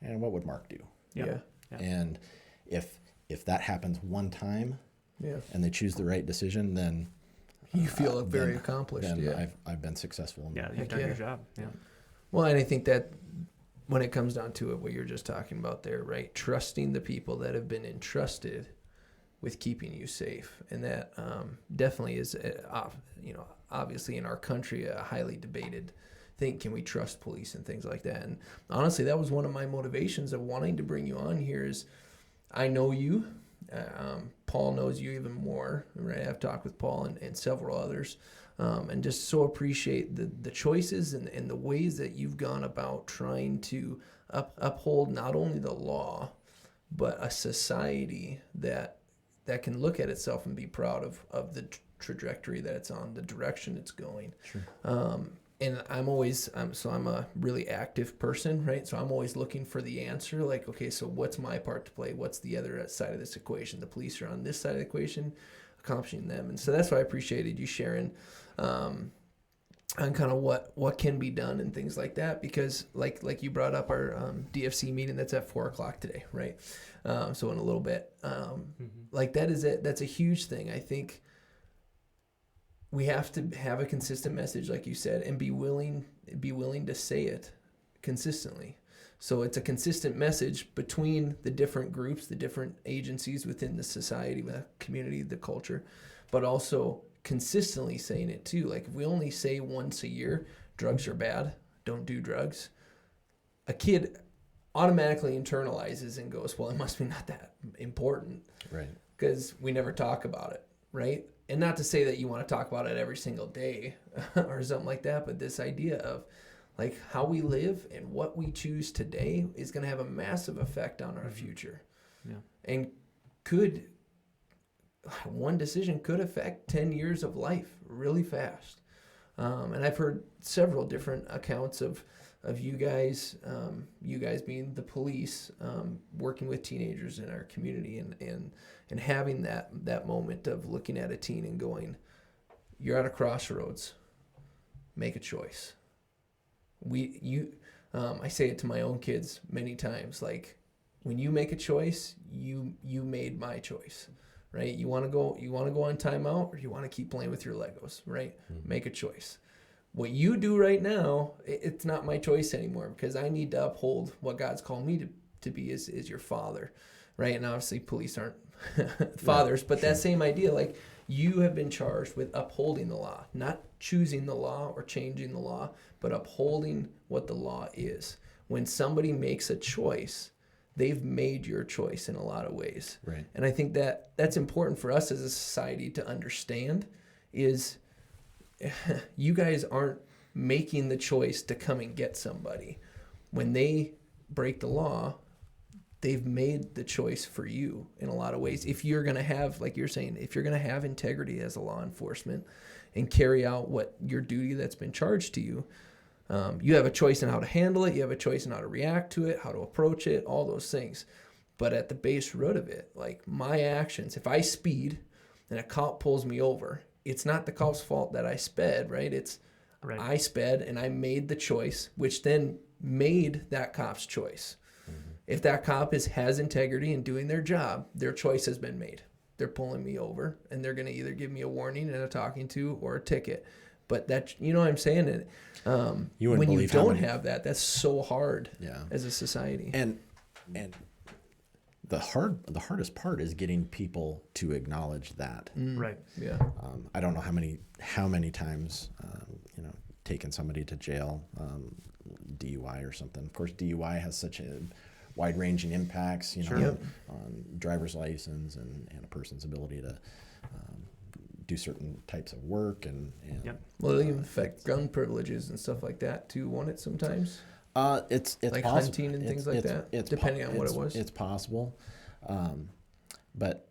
and what would Mark do? Yeah. And if that happens one time, and they choose the right decision, then you feel very accomplished. Then I've been successful. You've done your job. Yeah. Well, and I think that when it comes down to it, what you're just talking about there, right? Trusting the people that have been entrusted with keeping you safe, and that definitely is, obviously in our country, a highly debated thing. Can we trust police and things like that? And honestly, that was one of my motivations of wanting to bring you on here. Is I know you. Paul knows you even more, right? I've talked with Paul and several others, and just so appreciate the choices and the ways that you've gone about trying to uphold not only the law, but a society that that can look at itself and be proud of the trajectory that it's on, the direction it's going. Sure. And I'm a really active person, right? So I'm always looking for the answer. Like, okay, so what's my part to play? What's the other side of this equation? The police are on this side of the equation, accomplishing them. And so that's why I appreciated you sharing on kind of what can be done and things like that. Because like you brought up our DFC meeting that's at 4:00 today, right? So in a little bit, like that's a huge thing. I think we have to have a consistent message, like you said, and be willing to say it consistently. So it's a consistent message between the different groups, the different agencies within the society, the community, the culture, but also consistently saying it too. Like if we only say once a year, drugs are bad, don't do drugs, a kid automatically internalizes and goes, well, it must be not that important. Right. Because we never talk about it, right? And not to say that you want to talk about it every single day or something like that, but this idea of like how we live and what we choose today is going to have a massive effect on our future. Yeah. And one decision could affect 10 years of life really fast. And I've heard several different accounts of you guys being the police, working with teenagers in our community and having that moment of looking at a teen and going, you're at a crossroads, make a choice. I say it to my own kids many times, like when you make a choice, you made my choice, right? You want to go on timeout, or you want to keep playing with your Legos, right? Mm-hmm. Make a choice. What you do right now, it's not my choice anymore, because I need to uphold what God's called me to be as your father, right? And obviously police aren't fathers, but sure. That same idea, like you have been charged with upholding the law, not choosing the law or changing the law, but upholding what the law is. When somebody makes a choice, they've made your choice in a lot of ways. Right. And I think that's important for us as a society to understand is you guys aren't making the choice to come and get somebody. When they break the law, they've made the choice for you in a lot of ways. If you're going to have, like you're saying, if you're going to have integrity as a law enforcement and carry out what your duty that's been charged to you, you have a choice in how to handle it. You have a choice in how to react to it, how to approach it, all those things. But at the base root of it, like my actions, if I speed and a cop pulls me over, it's not the cop's fault that I sped, right? It's right. I sped and I made the choice, which then made that cop's choice. Mm-hmm. If that cop has integrity in doing their job, their choice has been made. They're pulling me over and they're going to either give me a warning and a talking to or a ticket. But that, you know what I'm saying? And, when you don't have that, that's so hard as a society. And the hardest part is getting people to acknowledge that. Right. Yeah. I don't know how many times, taken somebody to jail, DUI or something. Of course, DUI has such a wide-ranging impacts, Sure. on driver's license and a person's ability to do certain types of work and yep. Well, it'll even affect gun privileges and stuff like that too, won't it sometimes? It's like possible. Hunting and things like that, depending on what it was. It's possible, but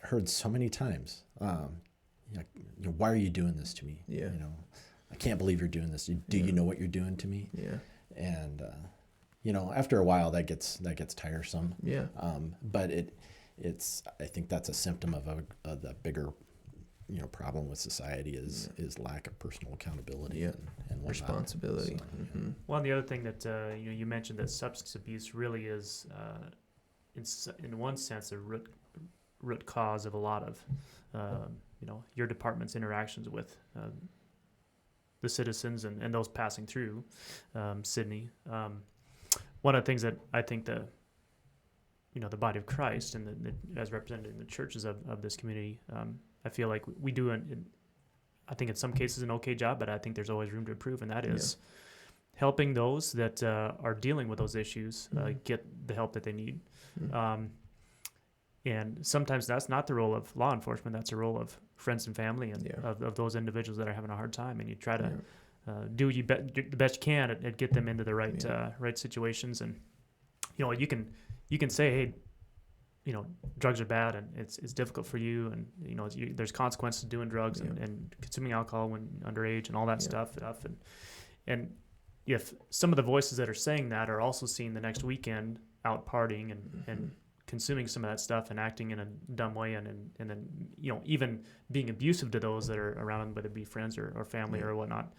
I heard so many times, why are you doing this to me? Yeah. I can't believe you're doing this. Do you know what you're doing to me? Yeah. And after a while that gets tiresome. Yeah. But it's I think that's a symptom of the bigger problem with society is lack of personal accountability and responsibility. So, mm-hmm. Well, and the other thing that you mentioned, that substance abuse really is, in one sense, a root cause of a lot of your department's interactions with the citizens and those passing through Sydney. One of the things that I think the body of Christ and as represented in the churches of this community, I feel like we do, I think in some cases, an okay job, but I think there's always room to improve, and that is helping those that are dealing with those issues get the help that they need. Mm-hmm. And sometimes that's not the role of law enforcement, that's the role of friends and family and of those individuals that are having a hard time, and you try to do the best you can at get them into the right situations. And you can say, hey, drugs are bad and it's difficult for you, and there's consequences to doing drugs and consuming alcohol when underage and all that stuff. And if some of the voices that are saying that are also seen the next weekend out partying and consuming some of that stuff and acting in a dumb way and then even being abusive to those that are around them, whether it be friends or family or whatnot,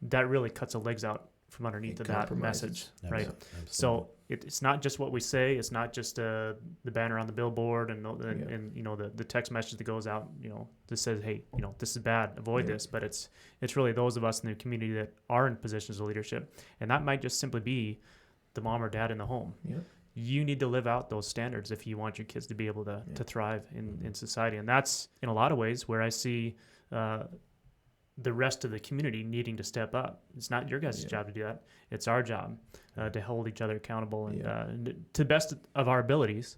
that really cuts the legs out from underneath of that message, right? Absolutely. So it's not just what we say. It's not just the banner on the billboard and the text message that goes out, that says, hey, this is bad, avoid this. But it's really those of us in the community that are in positions of leadership, and that might just simply be the mom or dad in the home. Yeah. You need to live out those standards if you want your kids to be able to thrive in society. And that's in a lot of ways where I see the rest of the community needing to step up. It's not your guys' job to do that. It's our job to hold each other accountable and to the best of our abilities,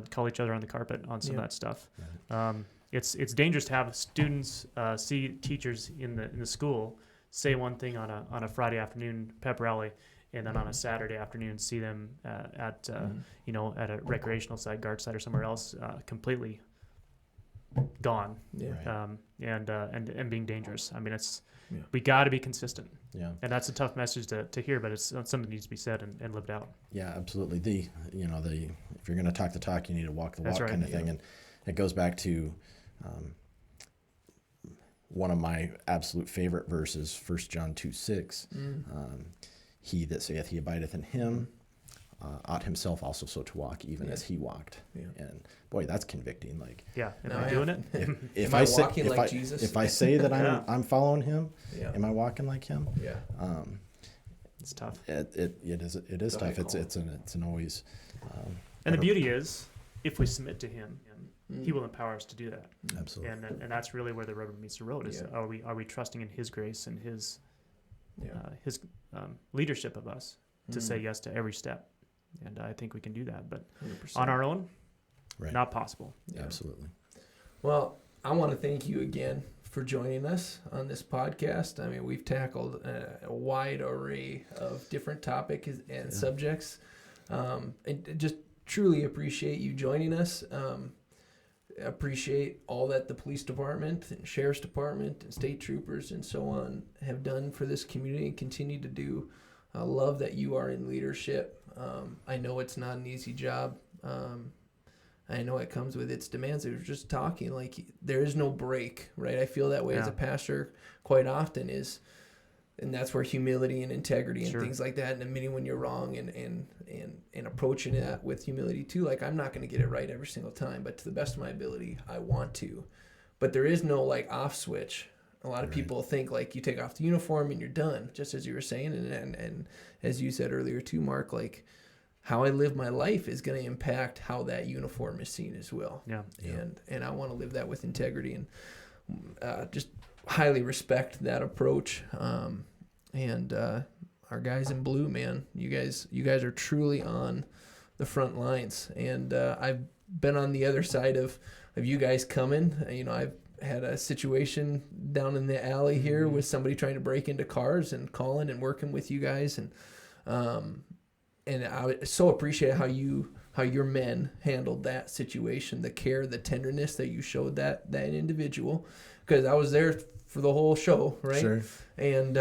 call each other on the carpet on some of that stuff. It's dangerous to have students see teachers in the school say one thing on a Friday afternoon pep rally, and then on a Saturday afternoon see them at a recreational site, guard site, or somewhere else, completely gone, and being dangerous. I mean, we got to be consistent, and that's a tough message to hear, but it's something that needs to be said and lived out. Yeah, absolutely. If you're going to talk the talk, you need to walk the walk, kind of thing, and it goes back to one of my absolute favorite verses, 1 John 2:6. He that saith he abideth in him ought himself also so to walk, even as he walked. And boy, that's convicting. Am I doing it? If am I say, walking if like I, Jesus? If I say that I'm following him, am I walking like him? It's tough. It is tough. It's an always. And the beauty is, if we submit to him, he will empower us to do that. Absolutely. And that's really where the rubber meets the road. Is are we trusting in his grace and his leadership of us to say yes to every step? And I think we can do that, but 100%. On our own, not possible. Absolutely. Well, I want to thank you again for joining us on this podcast. I mean, we've tackled a wide array of different topics and subjects. And just truly appreciate you joining us. Appreciate all that the police department and sheriff's department and state troopers and so on have done for this community and continue to do. I love that you are in leadership. I know it's not an easy job. I know it comes with its demands. We were just talking, there is no break, right? I feel that way as a pastor quite often and that's where humility and integrity and things like that, and admitting when you're wrong and approaching that with humility too. I'm not going to get it right every single time, but to the best of my ability, I want to. But there is no off switch. A lot of people think you take off the uniform and you're done, just as you were saying, and as you said earlier too, Mark, how I live my life is going to impact how that uniform is seen as well. And I want to live that with integrity and just highly respect that approach. And our guys in blue, man, you guys are truly on the front lines. And I've been on the other side of you guys coming. I've had a situation down in the alley here with somebody trying to break into cars and calling and working with you guys. And I so appreciate how your men handled that situation, the care, the tenderness that you showed that individual, because I was there for the whole show, right? Sure. And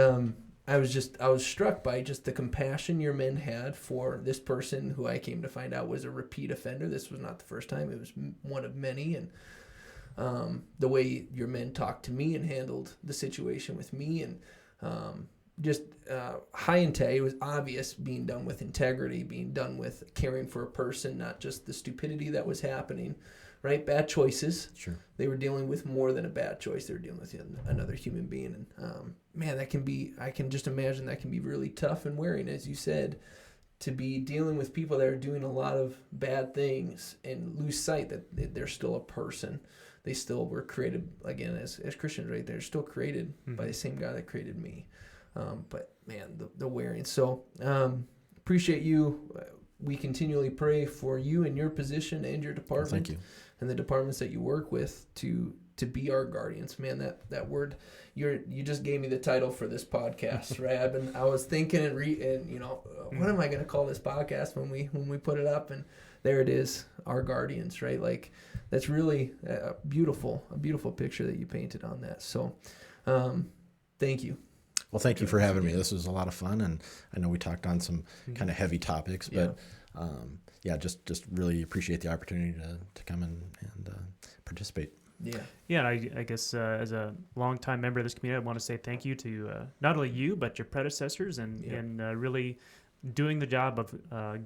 I was struck by just the compassion your men had for this person who I came to find out was a repeat offender. This was not the first time. It was one of many. And the way your men talked to me and handled the situation with me, and just high integrity. It was obvious, being done with integrity, being done with caring for a person, not just the stupidity that was happening, right? Bad choices. Sure. They were dealing with more than a bad choice. They were dealing with another human being. And man, I can just imagine that can be really tough and wearing, as you said, to be dealing with people that are doing a lot of bad things and lose sight that they're still a person. They still were created, again, as Christians, right? They're still created by the same God that created me. But man, the wearing. So appreciate you. We continually pray for you and your position and your department. Thank you. And the departments that you work with to be our guardians. Man, that word, you just gave me the title for this podcast, right? I was thinking and what am I going to call this podcast when we put it up? And there it is, our guardians, right? Like, that's really a beautiful picture that you painted on that. So thank you. Well, thank you for having me. This was a lot of fun, and I know we talked on some kind of heavy topics, but just really appreciate the opportunity to come and participate. Yeah, and I guess as a longtime member of this community, I want to say thank you to not only you, but your predecessors and really doing the job of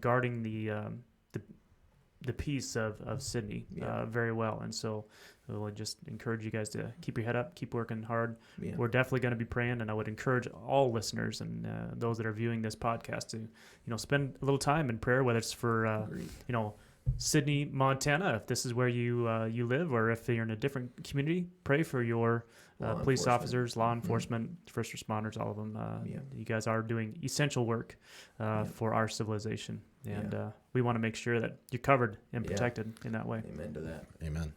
guarding the peace of Sydney very well. And so we'll just encourage you guys to keep your head up, keep working hard. Yeah. We're definitely going to be praying, and I would encourage all listeners and those that are viewing this podcast to, spend a little time in prayer, whether it's for, Sydney, Montana, if this is where you live, or if you're in a different community, pray for your police officers, law enforcement, first responders, all of them. You guys are doing essential work for our civilization, and we want to make sure that you're covered and protected in that way. Amen to that. Amen.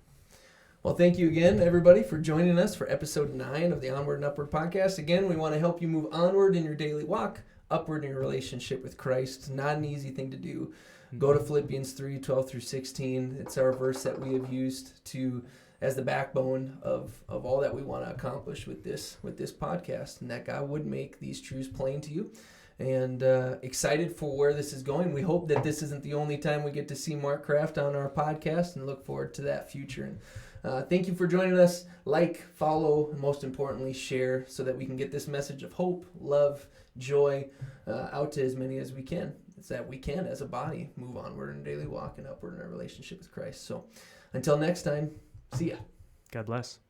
Well, thank you again, everybody, for joining us for episode 9 of the Onward and Upward podcast. Again, we want to help you move onward in your daily walk, upward in your relationship with Christ. It's not an easy thing to do. Go to Philippians 3:12-16. It's our verse that we have used as the backbone of all that we want to accomplish with this podcast, and that God would make these truths plain to you. And excited for where this is going. We hope that this isn't the only time we get to see Mark Kraft on our podcast, and look forward to that future. And thank you for joining us. Like, follow, and most importantly, share, so that we can get this message of hope, love, joy out to as many as we can. It's that we can, as a body, move onward in a daily walk and upward in our relationship with Christ. So until next time, see ya. God bless.